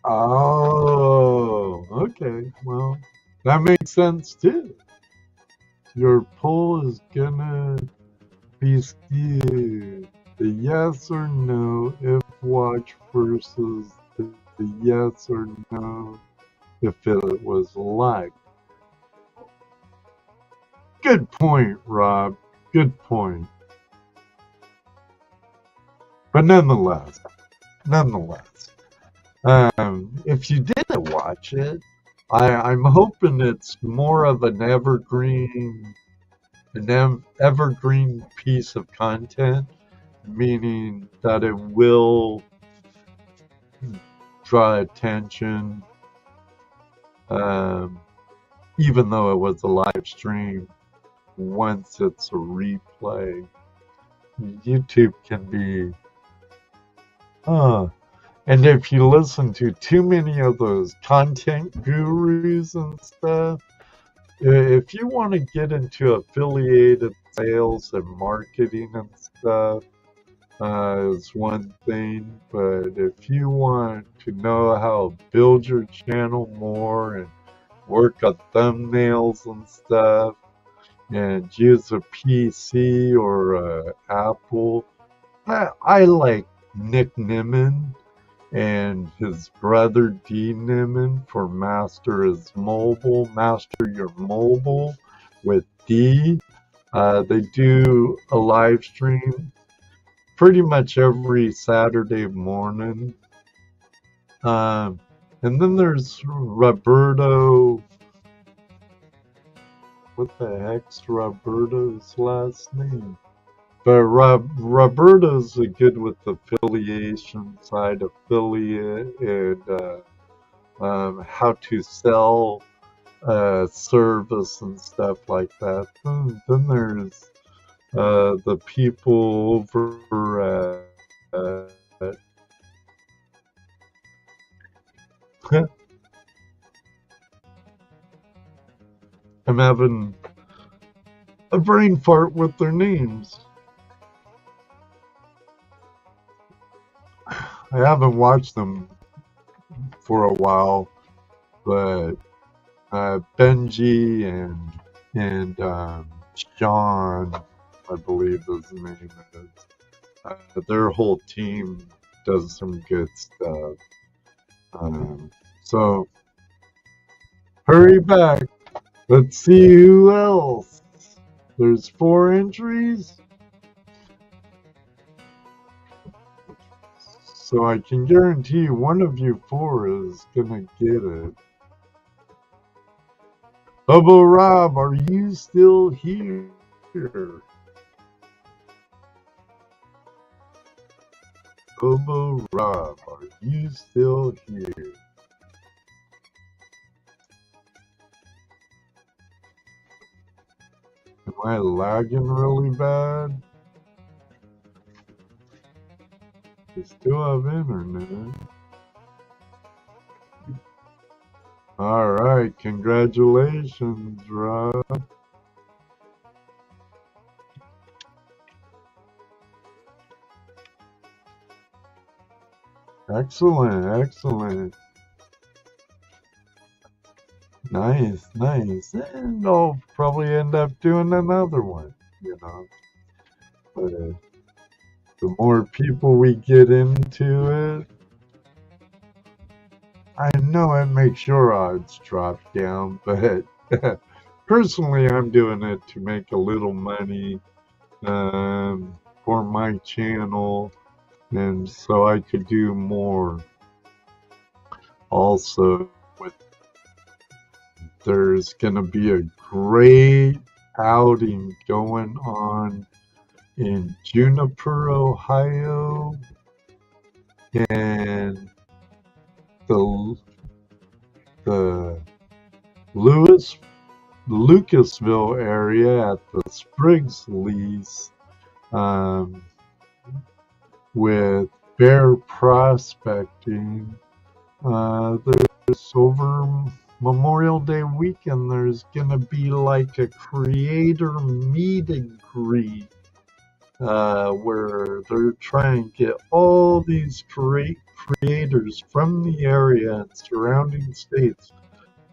Oh, okay. Well, that makes sense too. Your poll is gonna be skewed. The yes or no if watch versus the yes or no if it was live. Good point, Rob. Good point. But nonetheless, if you didn't watch it, I'm hoping it's more of an evergreen piece of content, meaning that it will draw attention, even though it was a live stream. Once it's a replay, YouTube can be, and if you listen to too many of those content gurus and stuff, if you want to get into affiliated sales and marketing and stuff, is one thing. But if you want to know how to build your channel more and work on thumbnails and stuff, and use a PC or a Apple, I like Nick Nimmin and his brother D Nimmin for Master Your Mobile with D. They do a live stream pretty much every Saturday morning. And then there's Roberto. What the heck's Roberto's last name? But Roberto's good with affiliation side, affiliate, and how to sell service and stuff like that. Then there's the people over I'm having a brain fart with their names. I haven't watched them for a while, but Benji and Sean, I believe his name is. Their whole team does some good stuff. So hurry back. Let's see who else. There's 4 entries. So I can guarantee one of you 4 is gonna get it. Hobo Rob, are you still here? Hobo Rob, are you still here? Am I lagging really bad? I still have internet. All right, congratulations, Rob. Excellent, excellent. Nice, nice. And I'll probably end up doing another one, you know. But the more people we get into it, I know it makes your odds drop down, but personally, I'm doing it to make a little money for my channel, and so I could do more. Also, there's going to be a great outing going on in Juniper, Ohio, and the Lucasville area at the Spriggs lease with bear prospecting. There's over Memorial Day weekend, there's going to be like a creator meet and greet where they're trying to get all these creators from the area and surrounding states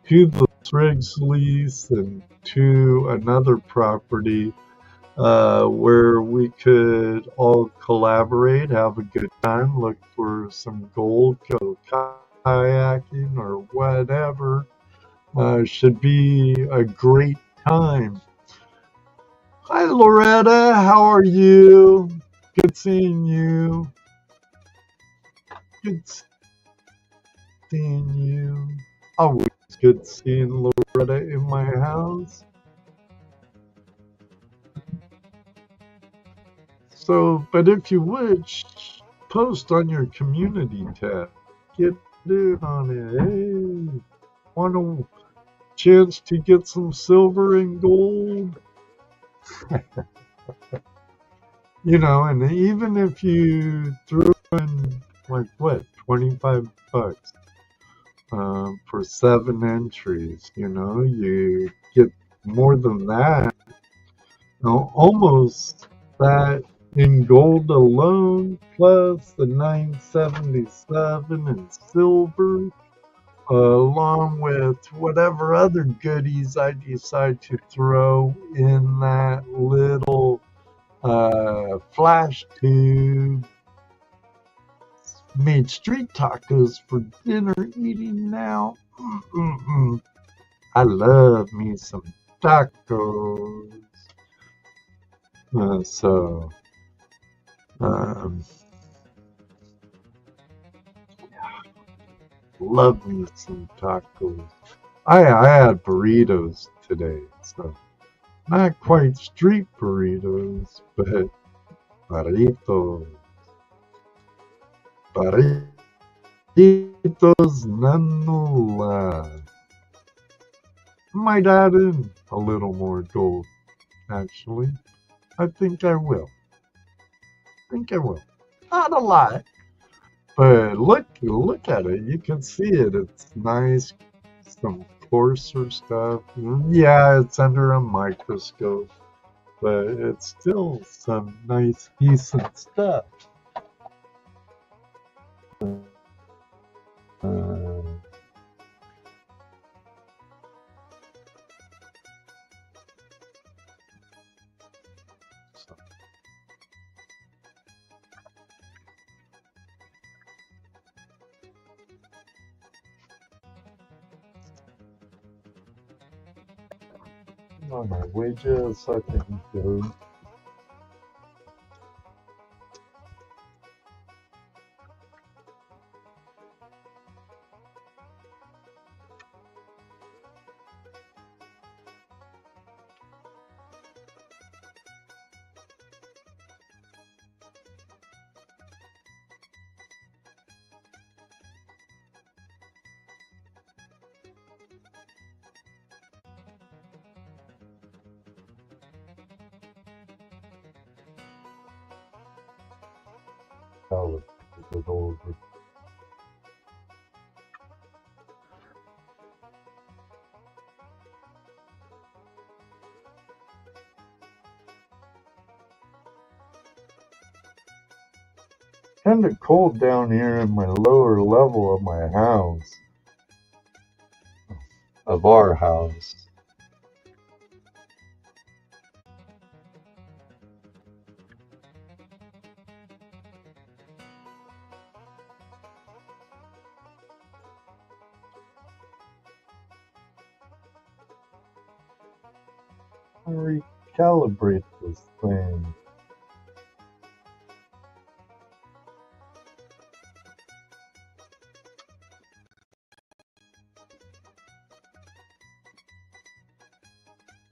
to the Spriggs lease and to another property where we could all collaborate, have a good time, look for some gold, go kayaking or whatever. Should be a great time. Hi, Loretta. How are you? Good seeing you. Good seeing you. Always good seeing Loretta in my house. So, but if you would, post on your community tab. Get in on it. Hey, want a chance to get some silver and gold? You know, and even if you threw in, like, what, 25 bucks for 7 entries, you know, you get more than that. Almost that in gold alone, plus the 977 in silver, along with whatever other goodies I decide to throw in that little flash tube. Made street tacos for dinner eating now. I love me some tacos. So, love me some tacos. I had burritos today, so not quite street burritos, but burritos. Burritos nonetheless. Might add in a little more gold, actually. I think I will. Not a lot, but look at it. You can see it. It's nice. Some coarser stuff. Yeah, it's under a microscope, but it's still some nice, decent stuff. On my wages, I can go. I'll go over. kind of cold down here in my lower level of my house. Of our house. Recalibrate this thing.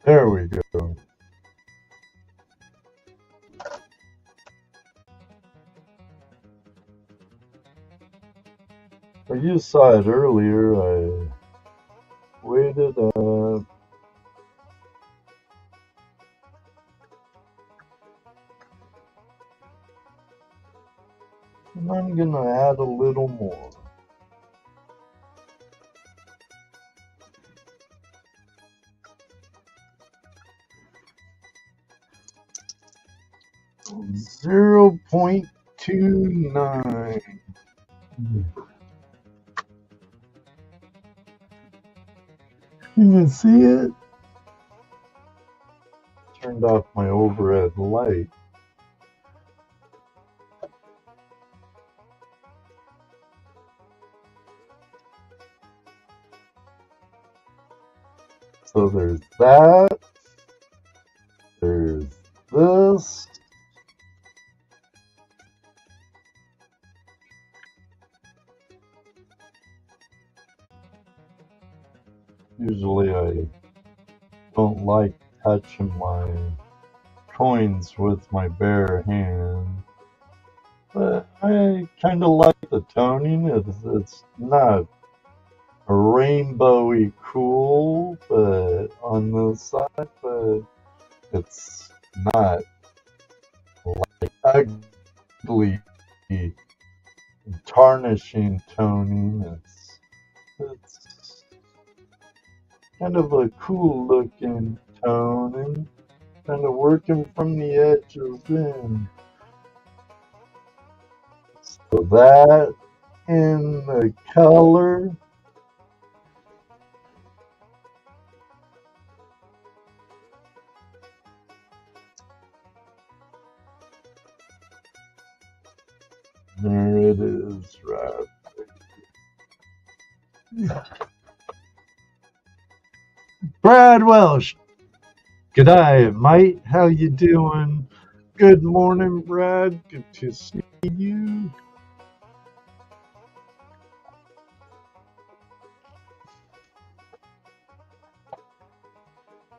There we go. Well, you saw it earlier. I waited up. And I'm gonna add a little more. .29. You can see it? Turned off my overhead light. So there's that. There's this. Usually I don't like touching my coins with my bare hand. But I kind of like the toning. It's not a rainbowy cool, but on the side, but it's not like ugly tarnishing toning. It's kind of a cool looking toning, kind of working from the edges in. So that in the color. There it is, right. Brad Welsh. G'day, mate. How you doing? Good morning, Brad. Good to see you.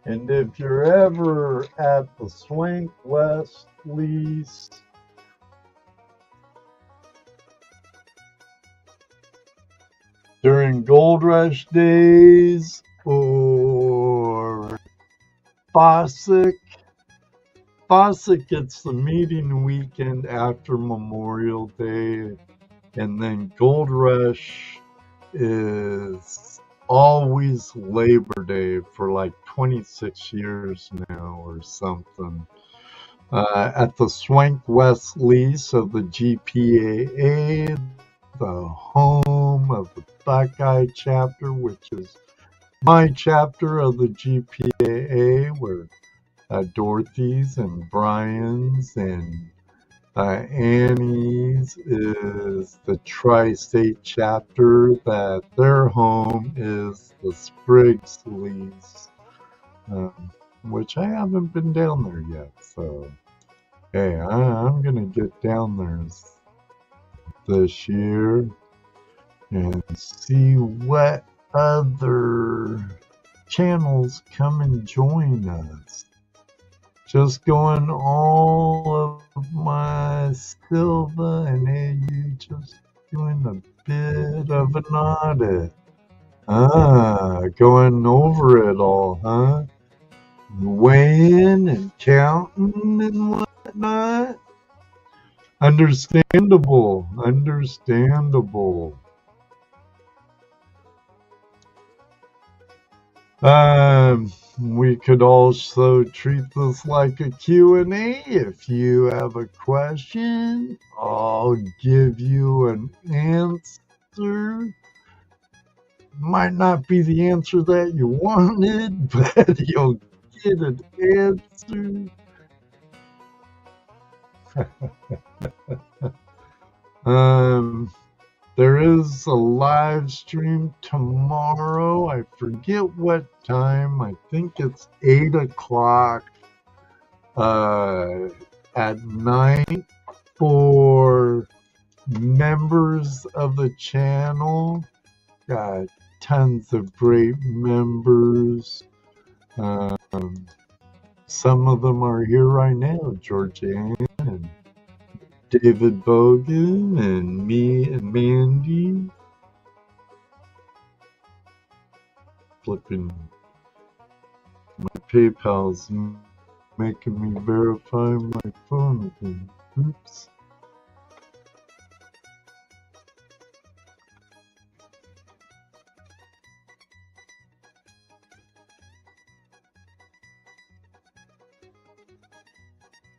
And if you're ever at the Swank West lease, during Gold Rush days or Fossick gets the meeting weekend after Memorial Day, and then Gold Rush is always Labor Day for like 26 years now or something. At the Swank West lease of the GPAA, the home of the Buckeye chapter, which is my chapter of the GPAA, where Dorothy's and Brian's and Annie's is the Tri-State chapter, that their home is the Spriggs lease, which I haven't been down there yet. So, hey, I'm going to get down there this year and see what other channels come and join us. Just going all of my Silva and AU, just doing a bit of an audit. Going over it all, huh? Weighing and counting and whatnot. Understandable. We could also treat this like a Q&A. If you have a question, I'll give you an answer. Might not be the answer that you wanted, but you'll get an answer. There is a live stream tomorrow. I forget what time. I think it's 8 o'clock at night for members of the channel. Got tons of great members. Some of them are here right now. Georgianne and David Bogan and me and Mandy. Flipping my PayPal's making me verify my phone again. Oops.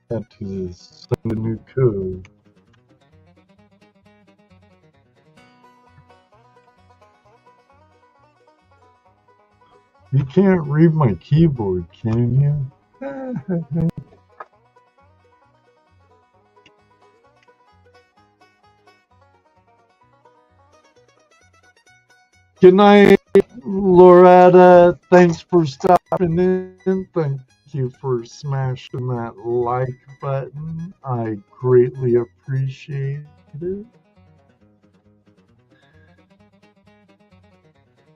Had to send a new code. You can't read my keyboard, can you? Good night, Loretta. Thanks for stopping in. Thank you for smashing that like button. I greatly appreciate it.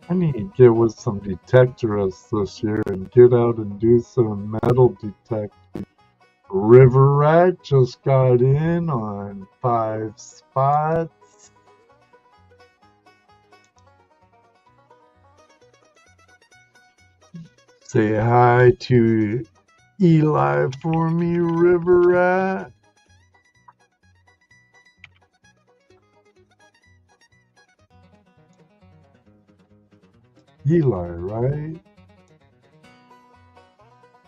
I need to get with some detectorists this year and get out and do some metal detecting. River Rat just got in on 5 spots. Say hi to Eli for me, River Rat. Eli, right?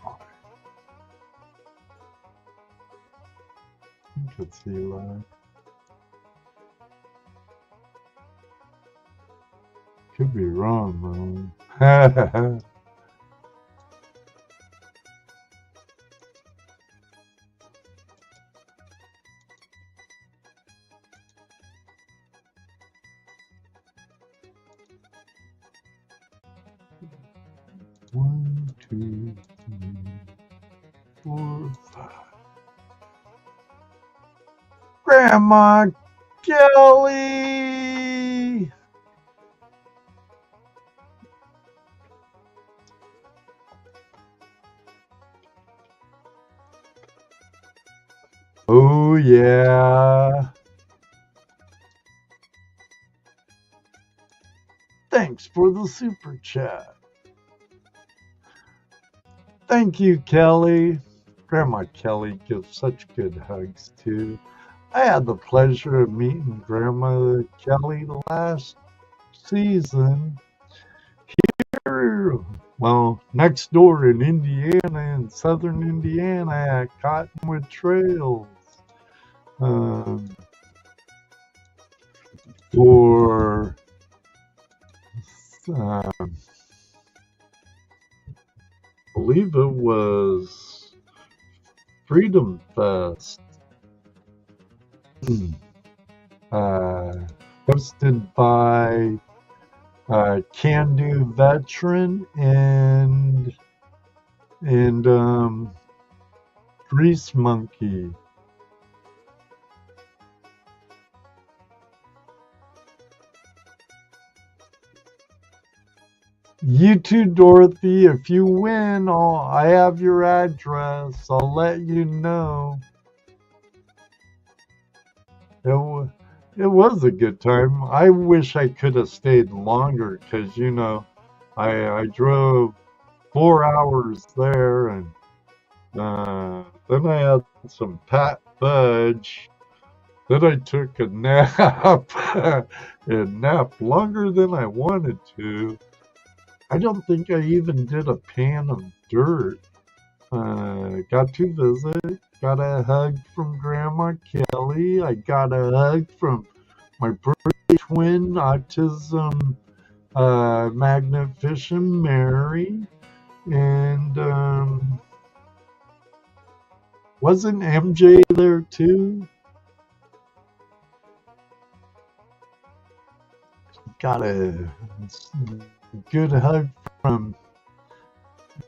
I think it's Eli. Could be wrong, though. 1, 2, 3, 4, 5. Grandma Kelly! Oh, yeah. Thanks for the super chat. Thank you, Kelly. Grandma Kelly gives such good hugs, too. I had the pleasure of meeting Grandma Kelly last season here, well, next door in Indiana, in southern Indiana, at Cottonwood Trails. For I believe it was Freedom Fest. Hosted by Can Do Veteran and Grease Monkey. You too, Dorothy. If you win, I have your address. I'll let you know. It was a good time. I wish I could have stayed longer because, you know, I drove 4 hours there and then I had some pat fudge. Then I took a nap and napped longer than I wanted to. I don't think I even did a pan of dirt. Got to visit. Got a hug from Grandma Kelly. I got a hug from my birthday twin, Autism Magnificent Mary. And wasn't MJ there too? Got a good hug from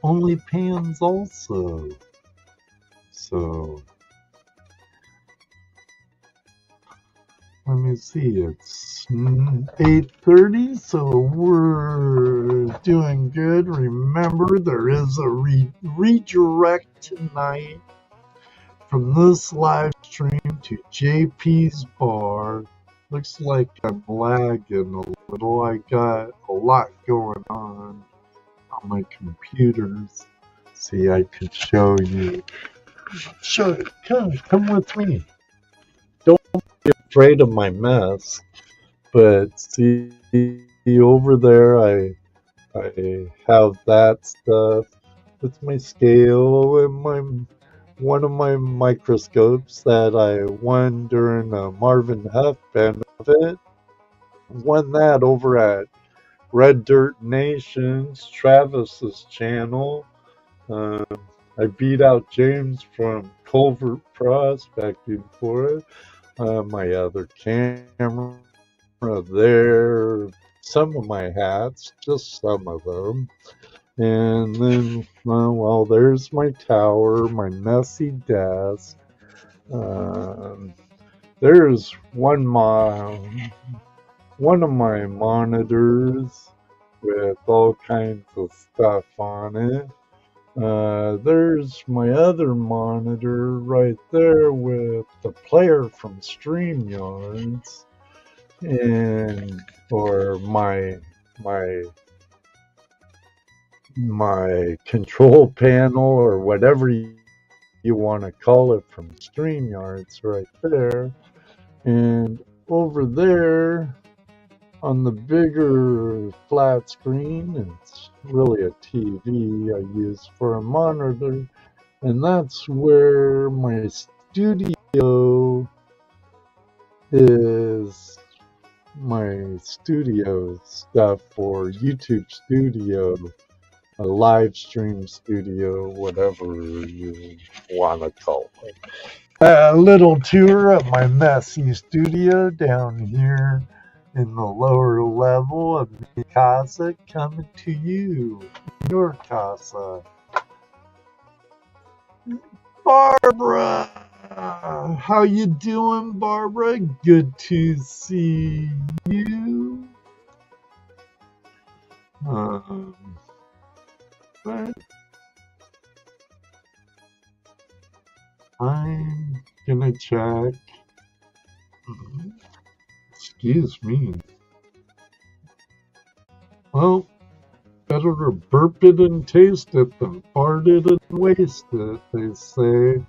Only Pans also. So let me see, it's 8:30, so we're doing good. Remember, there is a redirect tonight from this live stream to JP's bar. Looks like I'm lagging a little. I got a lot going on my computers. See, I could show you. Come with me. Don't be afraid of my mess. But see over there, I have that stuff. It's my scale and one of my microscopes that I won during a Marvin Huff benefit. Won that over at Red Dirt Nations, Travis's channel. I beat out James from Culvert Prospecting for it. My other camera there, some of my hats, just some of them. And then, well, there's my tower, my messy desk. There's one of my monitors with all kinds of stuff on it. There's my other monitor right there with the player from StreamYards, and or my control panel or whatever you want to call it from StreamYards right there. And over there on the bigger flat screen, it's really a TV I use for a monitor, and that's where my studio is, my studio stuff for YouTube Studio, a live stream studio, whatever you want to call it. A little tour of my messy studio down here in the lower level of my casa, coming to you, your casa. Barbara! How you doing, Barbara? Good to see you. But I'm gonna check. Excuse me. Well, better to burp it and taste it than fart it and waste it, they say.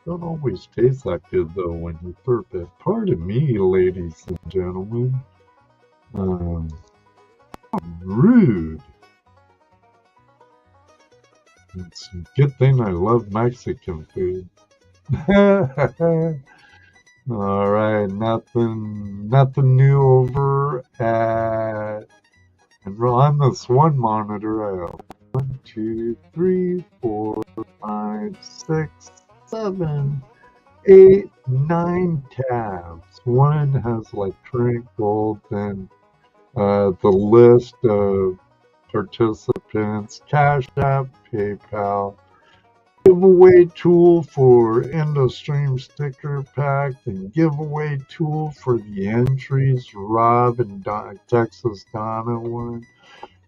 Don't always taste that good, though, when you burp it. Pardon me, ladies and gentlemen. Rude. It's a good thing I love Mexican food. All right, nothing new over at, and on this one monitor I have 1, 2, 3, 4, 5, 6, 7, 8, 9 tabs. One has like current gold, then the list of participants, Cash App, PayPal, giveaway tool for end of stream sticker pack, and giveaway tool for the entries, Rob and Texas Donna one,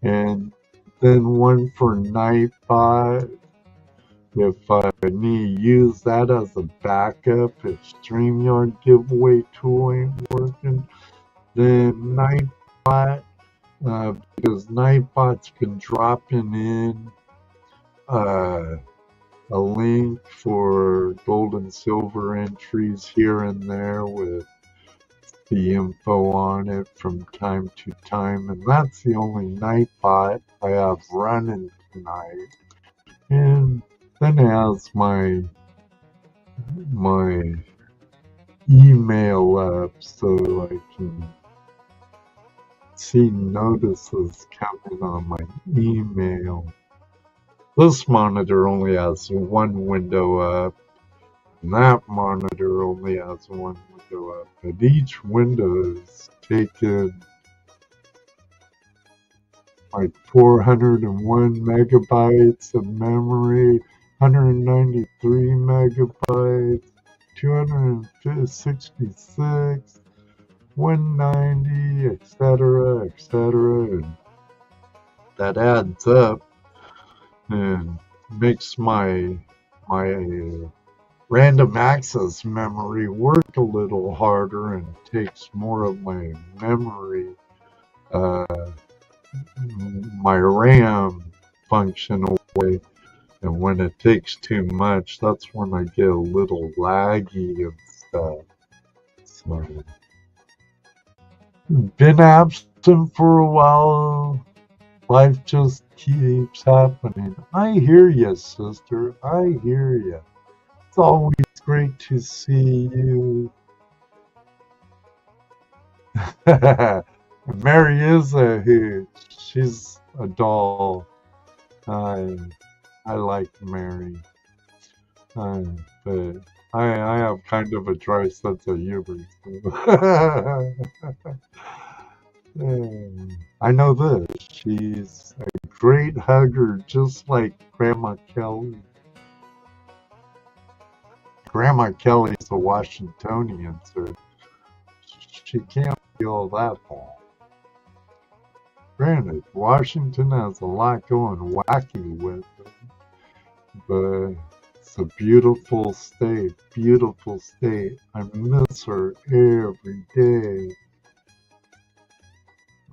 and then one for Nightbot if I need to use that as a backup if StreamYard giveaway tool ain't working. Then Nightbot, because Nightbot's been dropping in a link for gold and silver entries here and there with the info on it from time to time, and that's the only Nightbot I have running tonight. And then it has my email up so I can see notices coming on my email. This monitor only has one window up, and that monitor only has one window up, but each window is taken like 401 megabytes of memory, 193 megabytes, 266, 190, etc., etc., and that adds up and makes my random access memory work a little harder and takes more of my memory, my RAM function away. And when it takes too much, that's when I get a little laggy and stuff. So, been absent for a while. Life just keeps happening. I hear you, sister. I hear you. It's always great to see you. Mary is a hoot. She's a doll. I like Mary. But I have kind of a dry sense of humor. I know this. She's a great hugger, just like Grandma Kelly. Grandma Kelly's a Washingtonian, so she can't be all that bad. Granted, Washington has a lot going wacky with it, but it's a beautiful state, beautiful state. I miss her every day.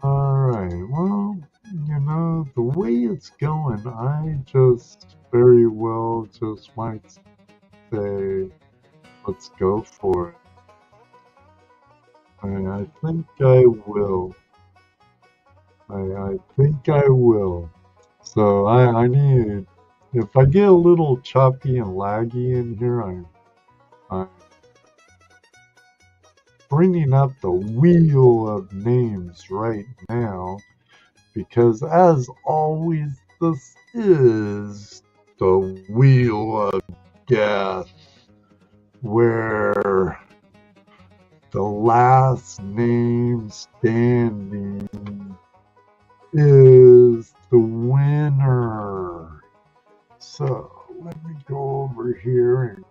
Alright, well, you know, the way it's going, I just very well just might say, let's go for it. And I think I will. I think I will. So I need, if I get a little choppy and laggy in here, I'm bringing up the wheel of names right now, because as always, this is the wheel of death, where the last name standing is the winner. So let me go over here and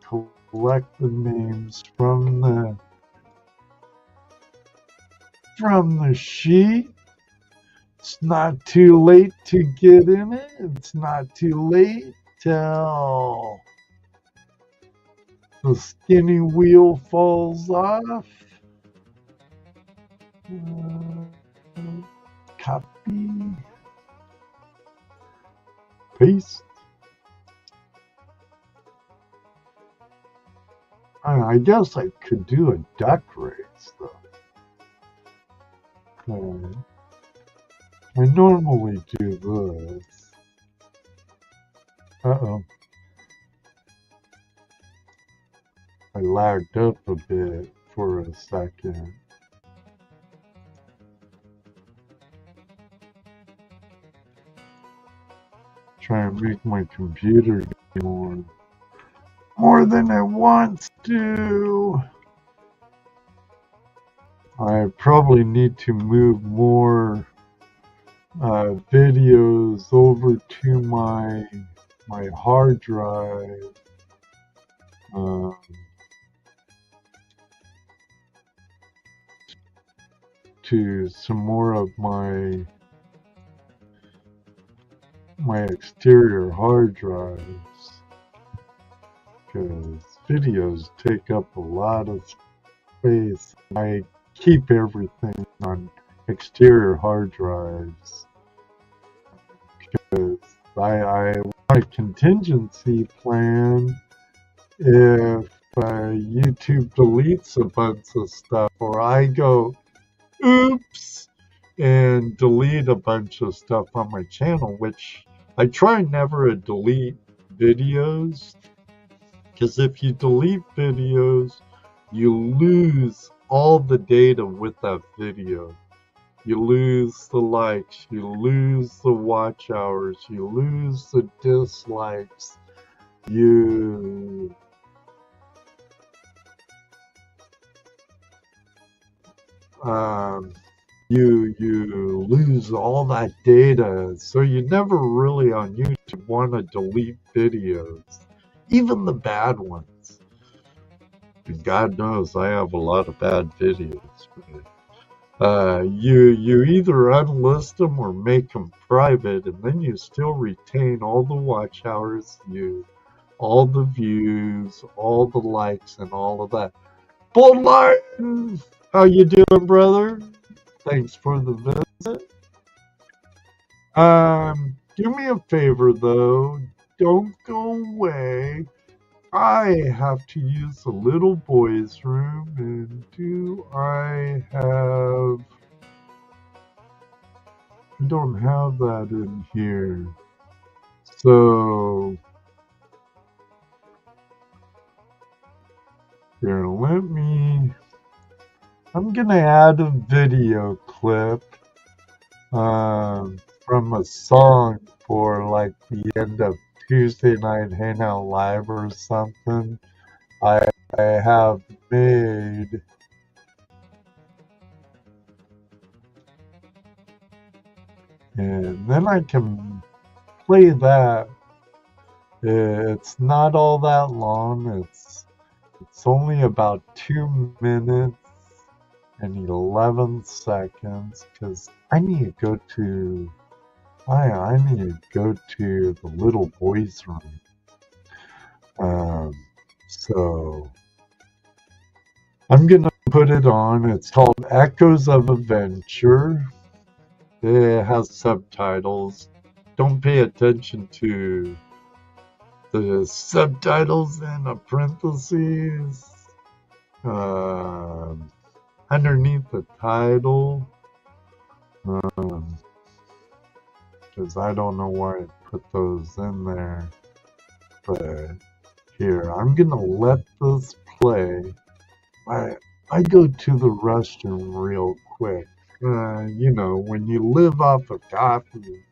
collect the names from the sheet. It's not too late to get in it. It's not too late till the skinny wheel falls off. Copy. Paste. I guess I could do a duck race though. I normally do this. Uh-oh. I lagged up a bit for a second. Try and make my computer do more than it wants to. I probably need to move more videos over to my hard drive. To some more of my exterior hard drives, because videos take up a lot of space. I keep everything on exterior hard drives because I want a contingency plan if YouTube deletes a bunch of stuff, or I go, oops, and delete a bunch of stuff on my channel, which I try never to delete videos, because if you delete videos, you lose all the data with that video. You lose the likes, you lose the watch hours, you lose the dislikes, you lose all that data. So you never really on YouTube want to delete videos, even the bad ones. And God knows I have a lot of bad videos. You either unlist them or make them private, and then you still retain all the watch hours, all the views, all the likes, and all of that. Bull Martin, how you doing, brother? Thanks for the visit. Do me a favor though, don't go away. I have to use the little boy's room, and I don't have that in here. So here, I'm gonna add a video clip from a song for like the end of Tuesday Night Hangout Live or something. I have made and then I can play that. It's not all that long. It's only about 2 minutes and 11 seconds, because I need to go to the little boy's room. So I'm gonna put it on. It's called Echoes of Adventure. It has subtitles. Don't pay attention to the subtitles in the parentheses underneath the title, because I don't know why I put those in there. But here, I'm gonna let this play. I go to the restroom real quick. When you live off of coffee.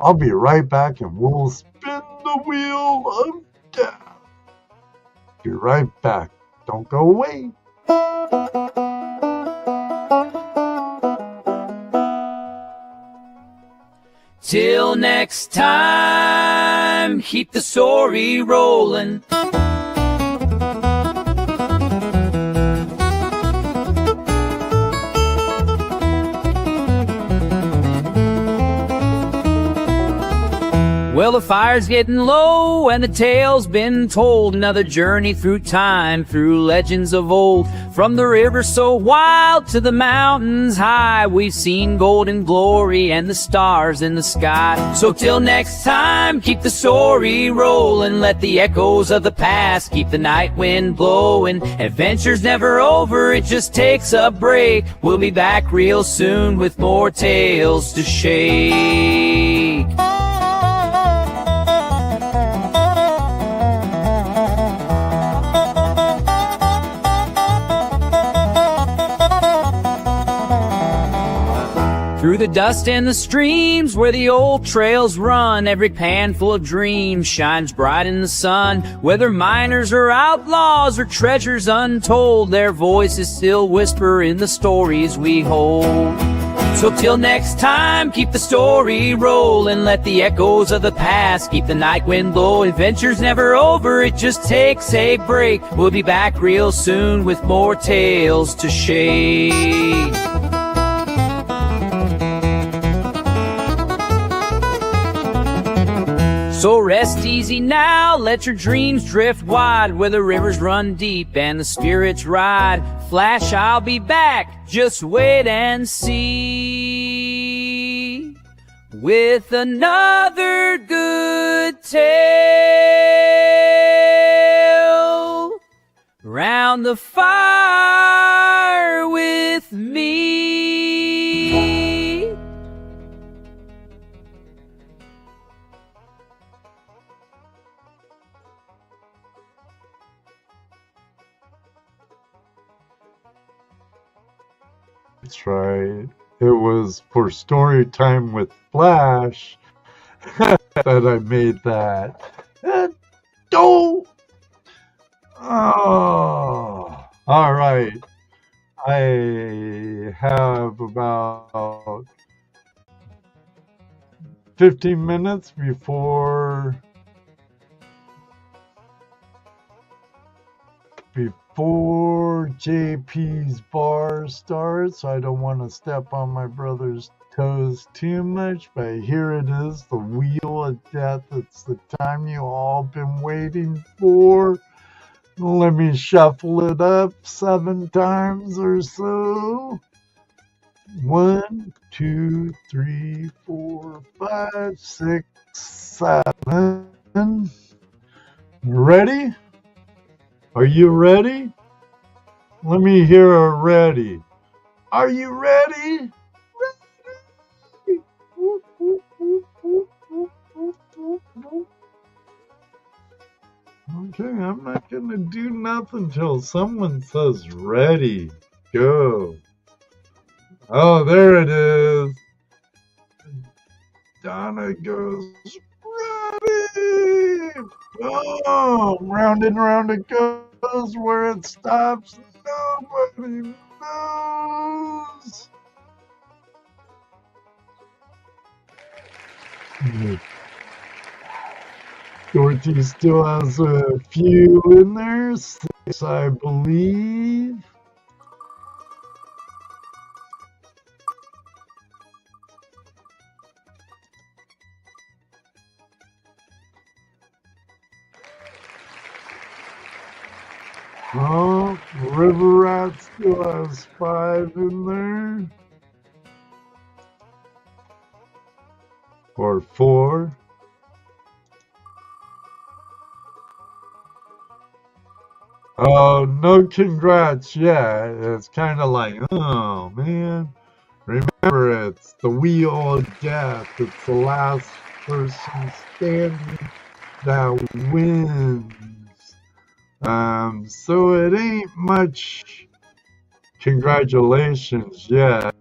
I'll be right back, and we'll spin the wheel of death. Be right back. Don't go away.
Till next time, keep the story rolling. Well, the fire's getting low and the tale's been told. Another journey through time, through legends of old. From the river so wild to the mountains high, we've seen golden glory and the stars in the sky. So till next time, keep the story rolling. Let the echoes of the past keep the night wind blowing. Adventure's never over, it just takes a break. We'll be back real soon with more tales to shake. Through the dust and the streams where the old trails run, every pan full of dreams shines bright in the sun. Whether miners or outlaws or treasures untold, their voices still whisper in the stories we hold. So till next time, keep the story rolling. Let the echoes of the past keep the night wind blow. Adventure's never over, it just takes a break. We'll be back real soon with more tales to shake. So rest easy now, let your dreams drift wide, where the rivers run deep and the spirits ride. Flash, I'll be back, just wait and see, with another good tale. around the fire with me.
That's right. It was for story time with Flash that I made that. Don't. Oh, all right. I have about 15 minutes before JP's bar starts. I don't want to step on my brother's toes too much, but here it is, the wheel of death. It's the time you all been waiting for. Let me shuffle it up 7 times or so. 1, 2, 3, 4, 5, 6, 7. Ready? Are you ready? Let me hear a ready. Are you ready? Ready? Okay, I'm not going to do nothing till someone says ready. Go. Oh, there it is. Donna goes, ready. Oh, round and round it goes. Where it stops, nobody knows. Dorothy still has a few in there, 6, I believe. Oh, River Rat still has 5 in there. Or 4. Oh, no congrats yet. It's kind of like, oh, man. Remember, it's the wheel of death. It's the last person standing that wins. So it ain't much congratulations yet.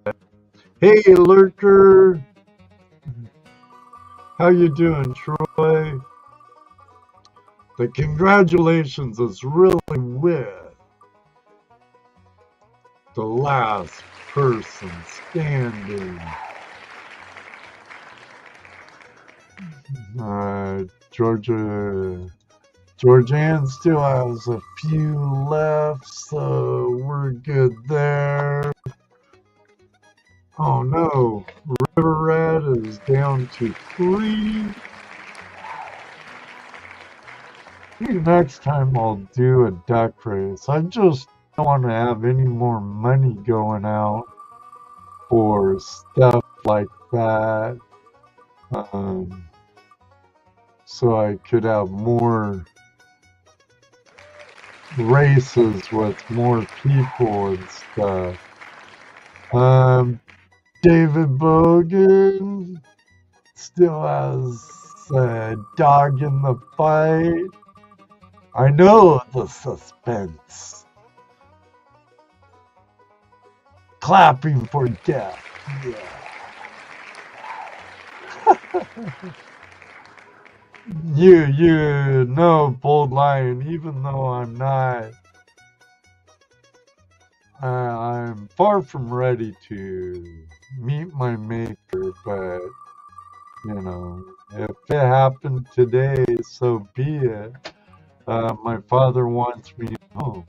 Hey, Lurker. How you doing, Troy? The congratulations is really with the last person standing. Georgianne still has a few left, so we're good there. Oh no, River Rat is down to 3. Maybe next time I'll do a duck race. I just don't want to have any more money going out for stuff like that. So I could have more races with more people and stuff. David Bogan still has a dog in the fight. I know the suspense. Clapping for death. Yeah. You know, Bold Lion, even though I'm not, I'm far from ready to meet my maker, but, you know, if it happened today, so be it. My father wants me home.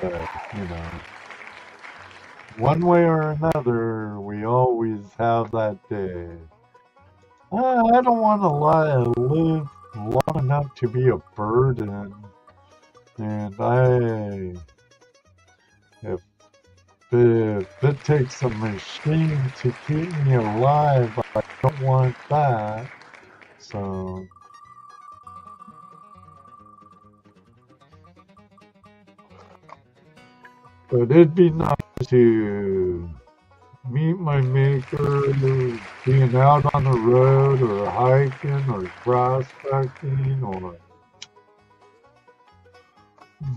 But, you know, one way or another, we always have that day. I don't want to live long enough to be a burden. And if it takes a machine to keep me alive, I don't want that. So, But it'd be nice to meet my maker, being out on the road or hiking or prospecting or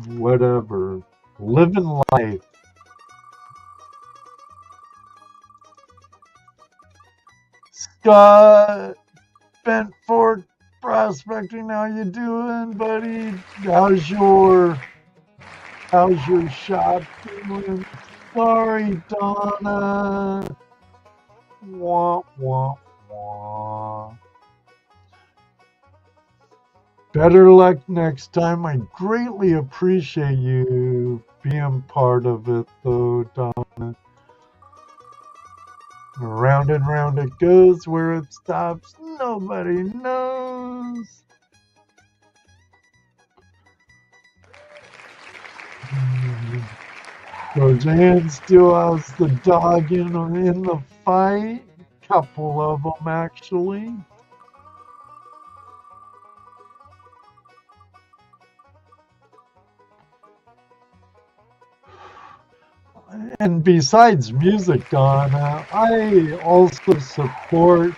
whatever. Living life. Scott Bentford Prospecting, how you doing, buddy? How's your shop doing? Sorry, Donna. Wah, wah, wah. Better luck next time. I greatly appreciate you being part of it, though, Donna. Round and round it goes. Where it stops, nobody knows. Roseanne still has the dog in the fight. Couple of them, actually. And besides music, Donna, I also support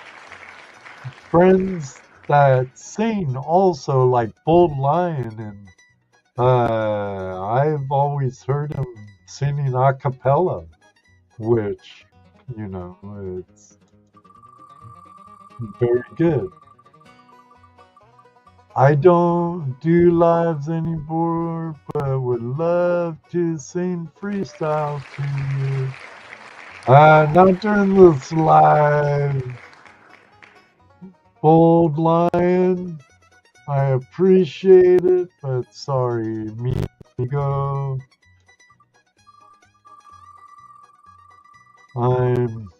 friends that sing also, like Bold Lion, and I've always heard him singing a cappella, which, you know, it's very good. I don't do lives anymore, but would love to sing freestyle to you. Not during this live. Bold Lion, I appreciate it, but sorry, amigo. I'm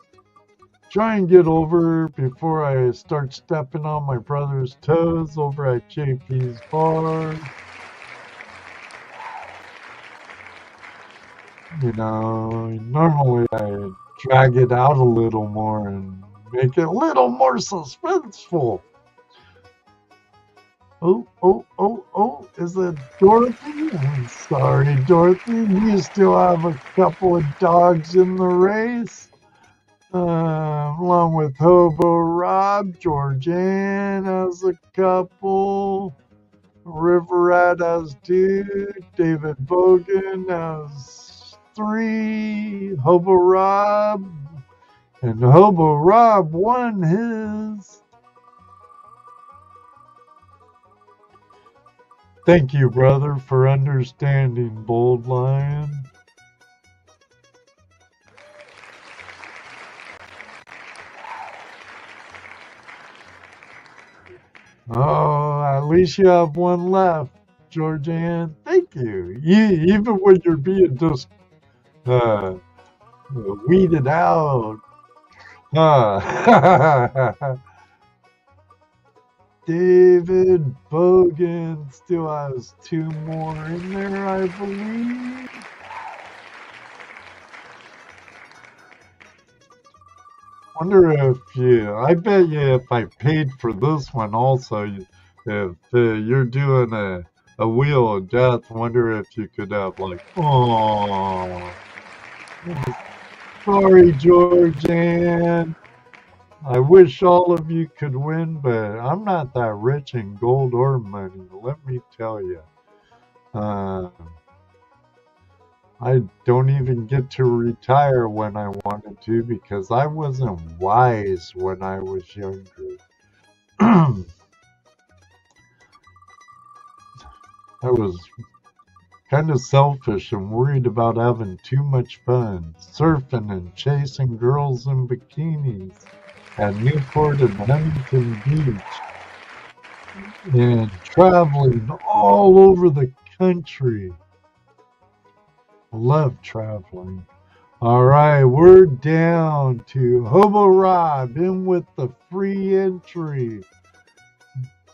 trying to get over before I start stepping on my brother's toes over at JP's bar. You know, normally I drag it out a little more and make it a little more suspenseful. Oh, is it Dorothy? I'm sorry, Dorothy. You still have a couple of dogs in the race? Along with Hobo Rob, Georgianne has a couple, River Rat has 2, David Bogan has 3, Hobo Rob, and Hobo Rob won his. Thank you, brother, for understanding, Bold Lion. Oh, at least you have one left, Georgianne. Thank you. Even when you're being just weeded out. David Bogan still has 2 more in there, I believe. Wonder if I bet you if I paid for this one also, if you're doing a wheel of death, wonder if you could have like, oh, sorry, Georgianne. I wish all of you could win, but I'm not that rich in gold or money, let me tell you. I don't even get to retire when I wanted to because I wasn't wise when I was younger. I was kind of selfish and worried about having too much fun, surfing and chasing girls in bikinis at Newport and Huntington Beach, and traveling all over the country. Love traveling. All right, we're down to Hobo Rob in with the free entry.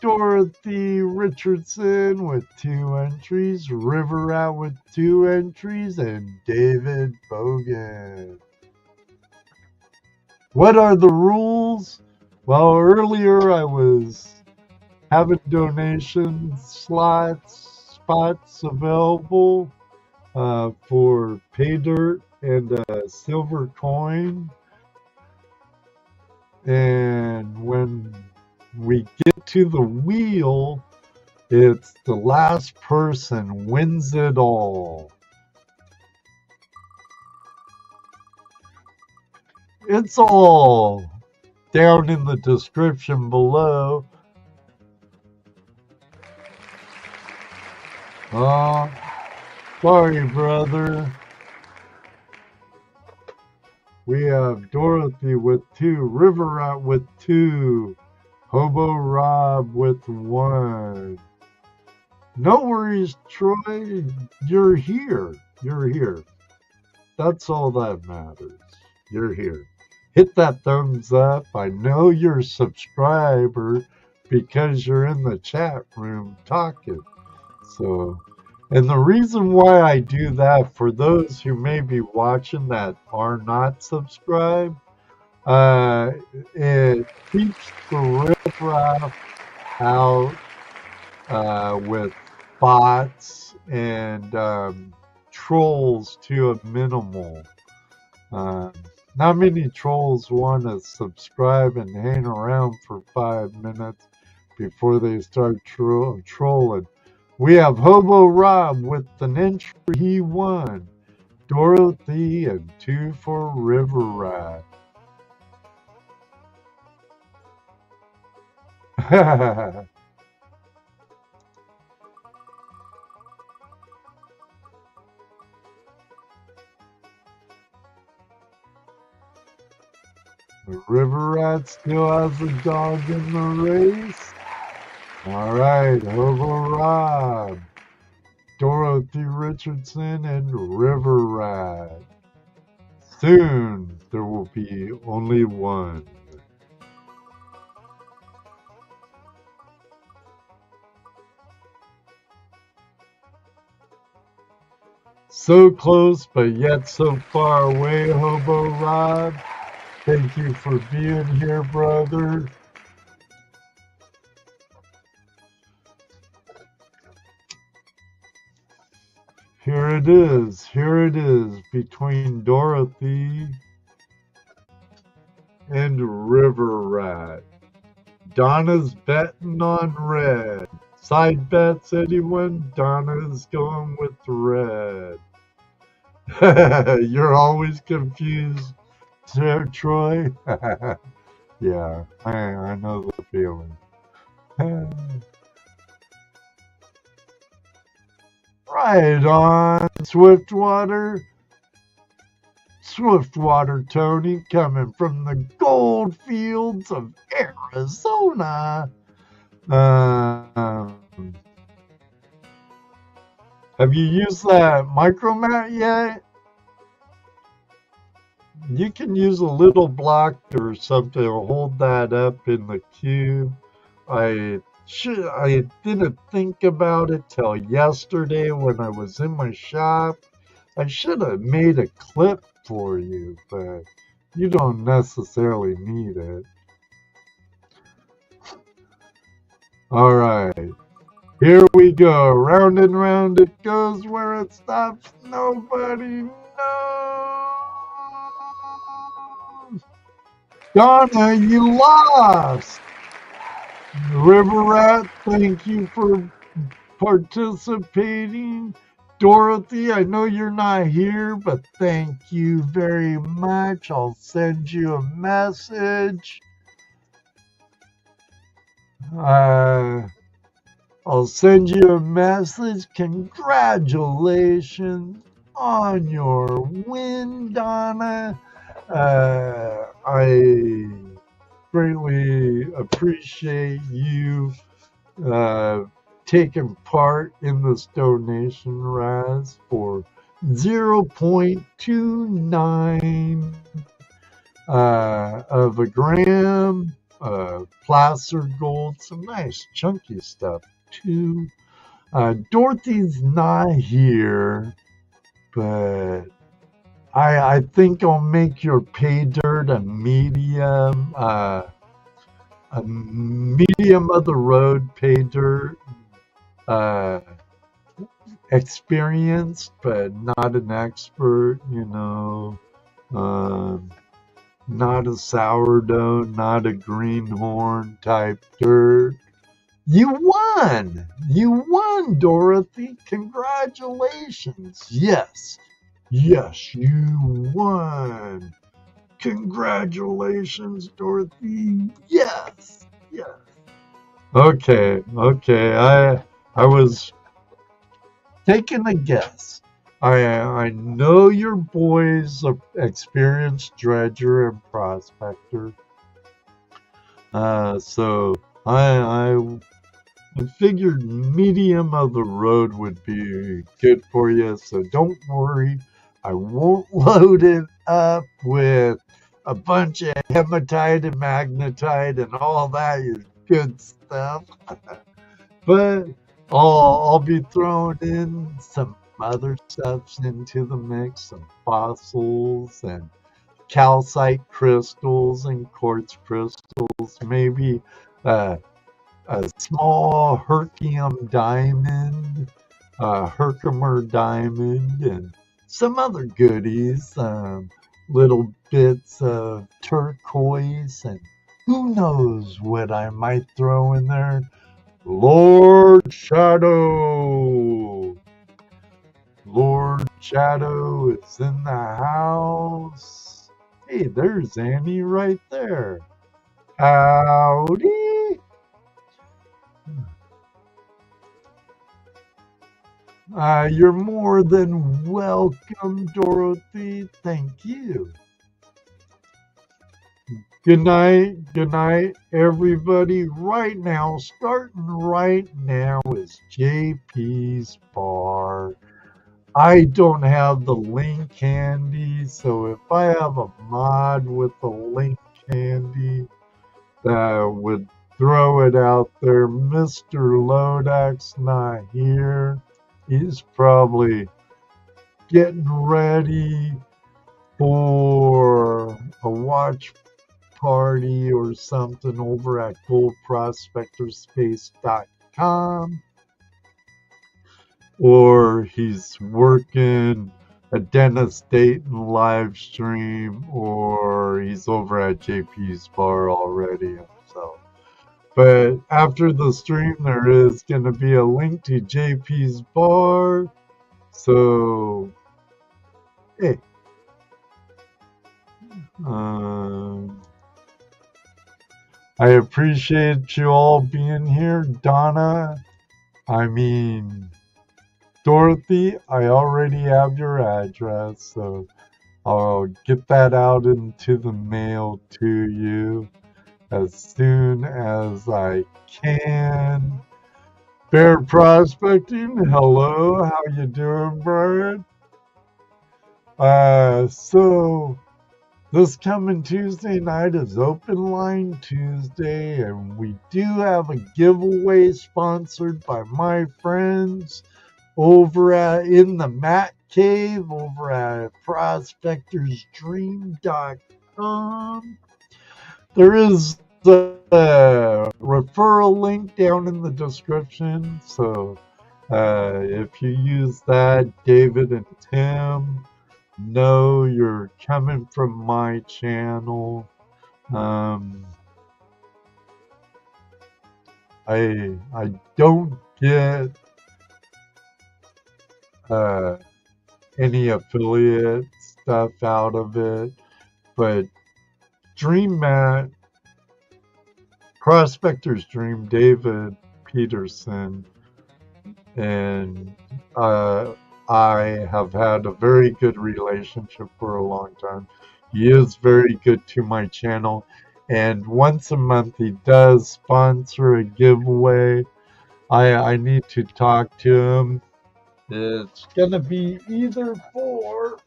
Dorothy Richardson with 2 entries, River Rat with 2 entries, and David Bogan. What are the rules? Well, earlier I was having donation spots available. for Paydirt and a silver coin. And when we get to the wheel, it's the last person wins it all. It's all down in the description below. Sorry, brother. We have Dorothy with 2, River Rat with 2, Hobo Rob with 1. No worries, Troy. You're here. You're here. That's all that matters. You're here. Hit that thumbs up. I know you're a subscriber because you're in the chat room talking. So, and the reason why I do that, for those who may be watching that are not subscribed, it keeps the riffraff out with bots and trolls to a minimal. Not many trolls want to subscribe and hang around for 5 minutes before they start trolling. We have Hobo Rob with an entry he won, Dorothy, and 2 for River Rat. The River Rat still has a dog in the race. All right, Hobo Rob, Dorothy Richardson, and River Rat. Soon there will be only one. So close, but yet so far away, Hobo Rob. Thank you for being here, brother. Here it is between Dorothy and River Rat. Donna's betting on red. Side bets, anyone? Donna's going with red. You're always confused, Troy? Yeah, I know the feeling. Right on, Swiftwater. Swiftwater Tony, coming from the gold fields of Arizona. Have you used that micromat yet? You can use a little block or something to hold that up in the cube. I didn't think about it till yesterday when I was in my shop. I should have made a clip for you, but you don't necessarily need it. All right, here we go. Round and round it goes. Where it stops, nobody knows. Donna, you lost. River Rat, thank you for participating. Dorothy, I know you're not here, but thank you very much. I'll send you a message. I'll send you a message. Congratulations on your win, Donna. I greatly appreciate you taking part in this donation, Razz, for 0.29 of a gram, placer gold, some nice chunky stuff too. Dorothy's not here, but I think I'll make your Paydirt a medium of the road Paydirt. experienced, but not an expert, you know. Not a sourdough, not a greenhorn type dirt. You won! You won, Dorothy! Congratulations! Yes, yes, you won! Congratulations, Dorothy! Yes, yes. Okay, okay. I was taking a guess. I know your boy's an experienced dredger and prospector. So I figured medium of the road would be good for you. So don't worry. I won't load it up with a bunch of hematite and magnetite and all that good stuff. But I'll be throwing in some other stuff into the mix, some fossils and calcite crystals and quartz crystals, maybe a small Herkium diamond, Herkimer diamond, and some other goodies, little bits of turquoise, and who knows what I might throw in there. Lord Shadow! Lord Shadow is in the house. Hey, there's Annie right there. Howdy! You're more than welcome, Dorothy. Thank you. Good night, everybody. Right now, starting right now is JP's Bar. I don't have the link handy, so if I have a mod with the link handy, that would throw it out there. Mr. Lodak's not here. He's probably getting ready for a watch party or something over at goldprospectorspace.com, or he's working a Dennis Dayton live stream, or he's over at JP's Bar already himself. But after the stream, there is going to be a link to JP's Bar. So, hey. I appreciate you all being here. Donna, Dorothy, I already have your address, so I'll get that out into the mail to you as soon as I can. Bear Prospecting, hello, how you doing, Brian? So this coming Tuesday night is Open Line Tuesday, and we do have a giveaway sponsored by my friends over in the Matt Cave over at prospectorsdream.com. There is a referral link down in the description, so if you use that, David and Tim know you're coming from my channel. I don't get any affiliate stuff out of it, but DreamMat, Prospector's Dream, David Peterson, and I have had a very good relationship for a long time. He is very good to my channel, and once a month he does sponsor a giveaway. I need to talk to him. It's gonna be either for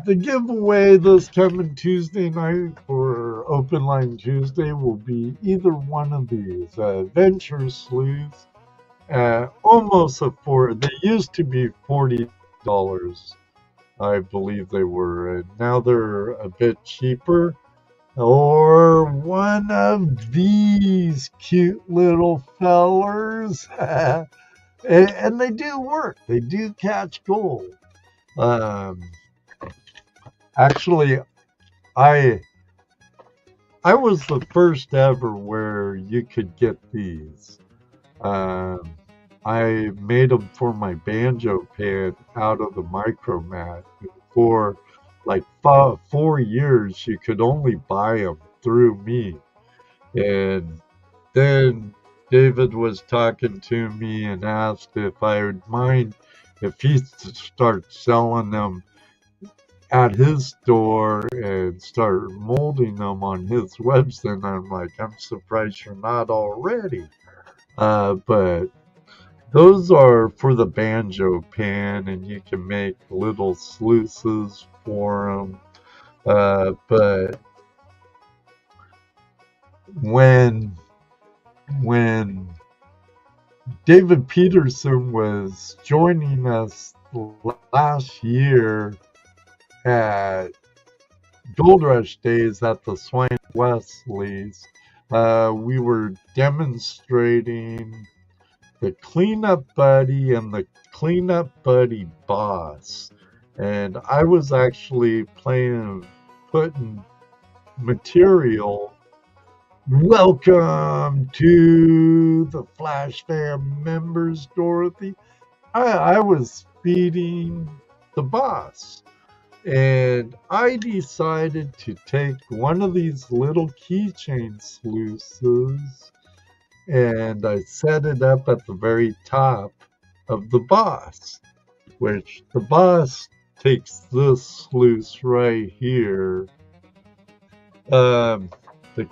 the giveaway this coming Tuesday night for Open Line Tuesday will be either one of these Adventure Sleuths. Almost they used to be $40, I believe they were, and now they're a bit cheaper. or one of these cute little fellers. And they do work. They do catch gold. Actually, I was the first ever where you could get these. I made them for my banjo pan out of the micromat. For like 4 years, you could only buy them through me. And then David was talking to me and asked if I would mind if he starts selling them at his store and start molding them on his website. And I'm like, I'm surprised you're not already. But those are for the banjo pan, and you can make little sluices for them. But when David Peterson was joining us last year at Gold Rush Days at the Swine Wesley's, we were demonstrating the Cleanup Buddy and the Cleanup Buddy Boss. And I was actually putting material. Welcome to the Flash Fam members, Dorothy. I was feeding the boss. And I decided to take one of these little keychain sluices and I set it up at the very top of the boss, which the boss takes this sluice right here. The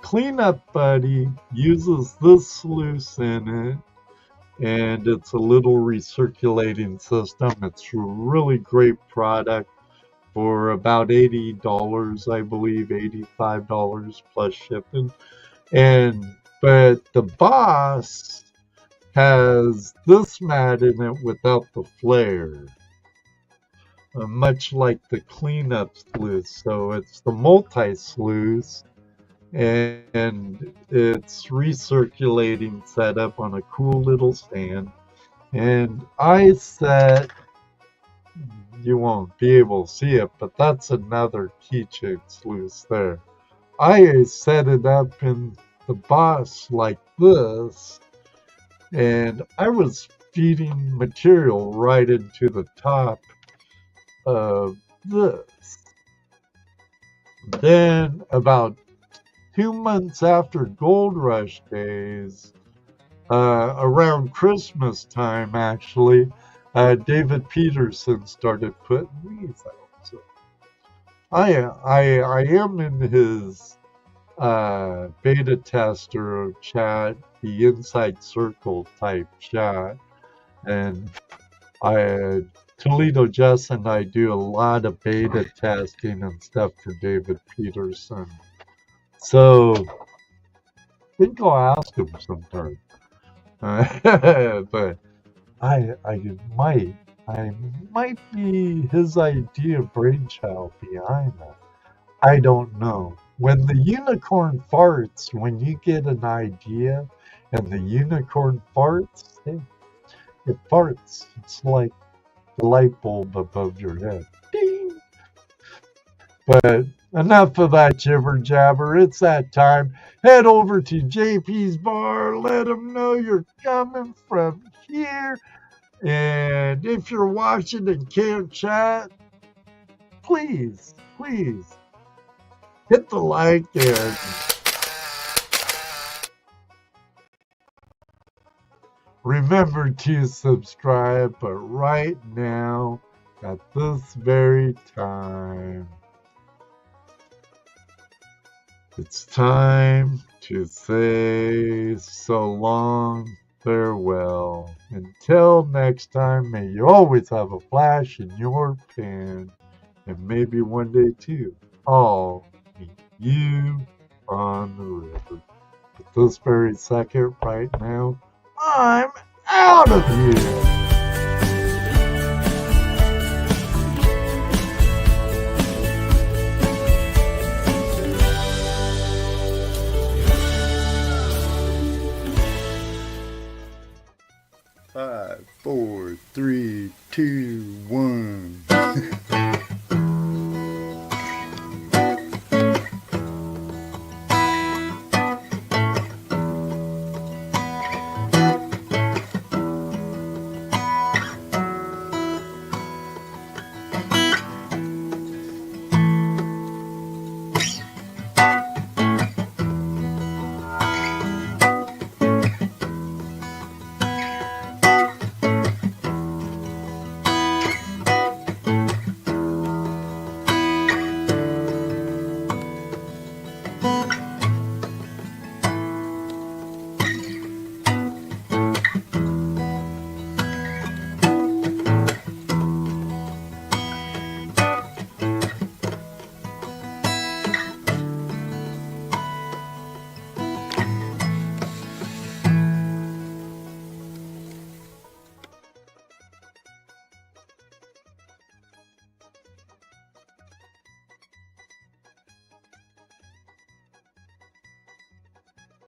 Cleanup Buddy uses this sluice in it, and it's a little recirculating system. It's a really great product for about $80, I believe, $85 plus shipping. But the boss has this mat in it without the flare, much like the cleanup sluice. So it's the multi-sluice, and it's recirculating setup on a cool little stand. And I set, you won't be able to see it, but that's another keychain sluice there. I set it up in the boss like this, and I was feeding material right into the top of this. Then about 2 months after Gold Rush Days, around Christmas time actually, David Peterson started putting these out. So I am in his beta tester chat, the Inside Circle type chat, and Toledo Jess and I do a lot of beta testing and stuff for David Peterson. So I think I'll ask him sometime. But I might be his idea brainchild behind that. I don't know. When the unicorn farts, when you get an idea and the unicorn farts, hey, it farts. It's like the light bulb above your head. Ding! But enough of that jibber jabber. It's that time. Head over to JP's bar. Let them know you're coming from here. And if you're watching and can't chat, please hit the like and remember to subscribe. But right now, at this very time, it's time to say so long, farewell. Until next time, may you always have a flash in your pan, and maybe one day too, I'll meet you on the river. At this very second, right now, I'm out of here.
4, 3, 2, 1.